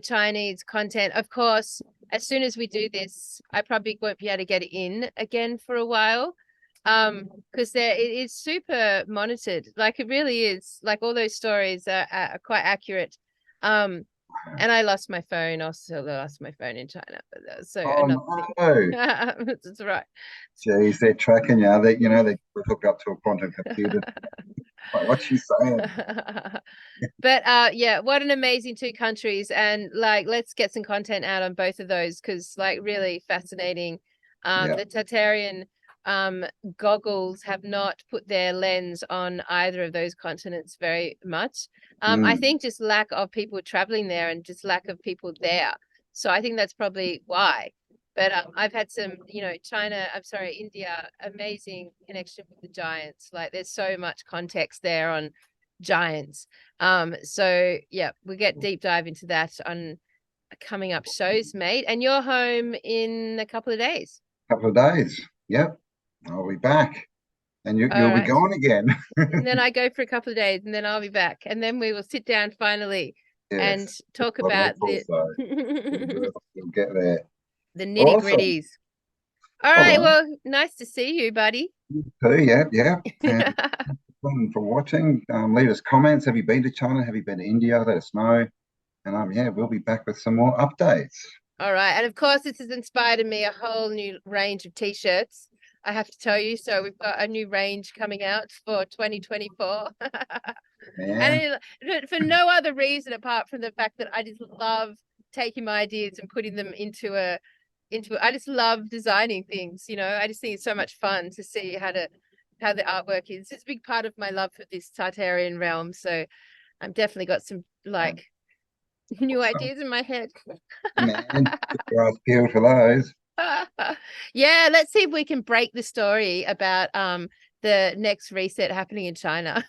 Chinese content. Of course, as soon as we do this, I probably won't be able to get it in again for a while. Because it is super monitored. Like it really is. Like all those stories are quite accurate. And I lost my phone. Also lost my phone in China. But so Oh another thing. no. That's right. Jeez, they're tracking you. They hook up to a quantum computer. Like, what's she saying? But yeah, what an amazing two countries, and like let's get some content out on both of those because like really fascinating. Yeah. The Tartarian goggles have not put their lens on either of those continents very much. I Mm. think just lack of people traveling there and just lack of people there. So I think that's probably why. But I've had some, India, amazing connection with the giants. Like there's so much context there on giants. So yeah, we get deep dive into that on coming up shows, mate. And you're home in a couple of days. Couple of days. Yep. I'll be back. And All you'll be right. gone again. And then I go for a couple of days and then I'll be back. And then we will sit down finally and Yes. talk What about April, the so we'll get there. the nitty Awesome. gritties. All All right. right. Well, nice to see you, buddy. So, yeah. And for watching. Leave us comments. Have you been to China? Have you been to India? Let us know. And yeah, we'll be back with some more updates. All right. And of course, this has inspired me a whole new range of t-shirts. I have to tell you. So we've got a new range coming out for 2024. Man. And for no other reason apart from the fact that I just love taking my ideas and putting them I just love designing things, I just think it's so much fun to see how the artwork is. It's a big part of my love for this Tartarian realm. So I've definitely got some like new Awesome. ideas in my head. Man, keep your eyes peeled for those. Yeah, let's see if we can break the story about the next reset happening in China.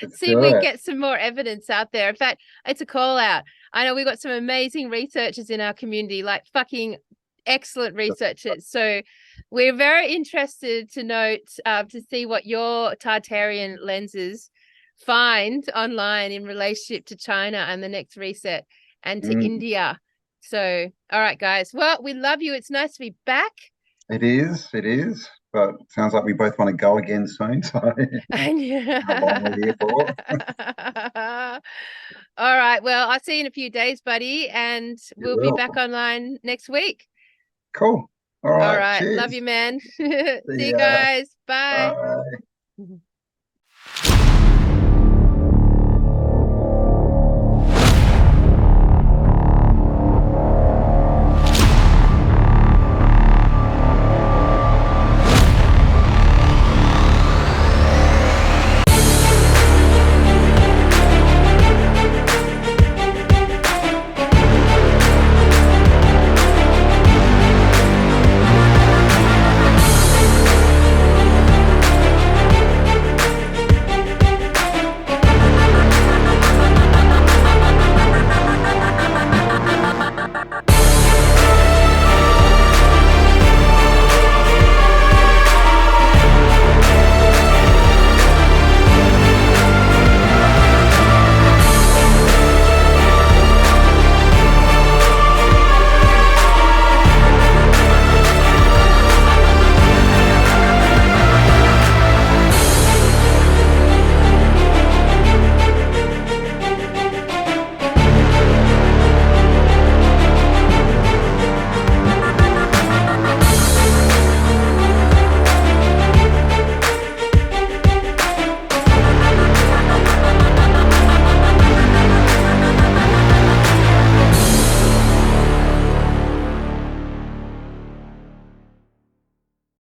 Let's See if do we can it. get some more evidence out there. In fact, it's a call out. I know we've got some amazing researchers in our community, like fucking excellent researchers. So we're very interested to note to see what your Tartarian lenses find online in relationship to China and the next reset and to India So, all right, guys. Well, we love you. It's nice to be back. It is. But it sounds like we both want to go again soon. So how long we're here for? All right. Well, I'll see you in a few days, buddy, and You we'll be will. back online next week. Cool. All All right. right. Cheers. Love you, man. See you ya. guys. Bye. Bye.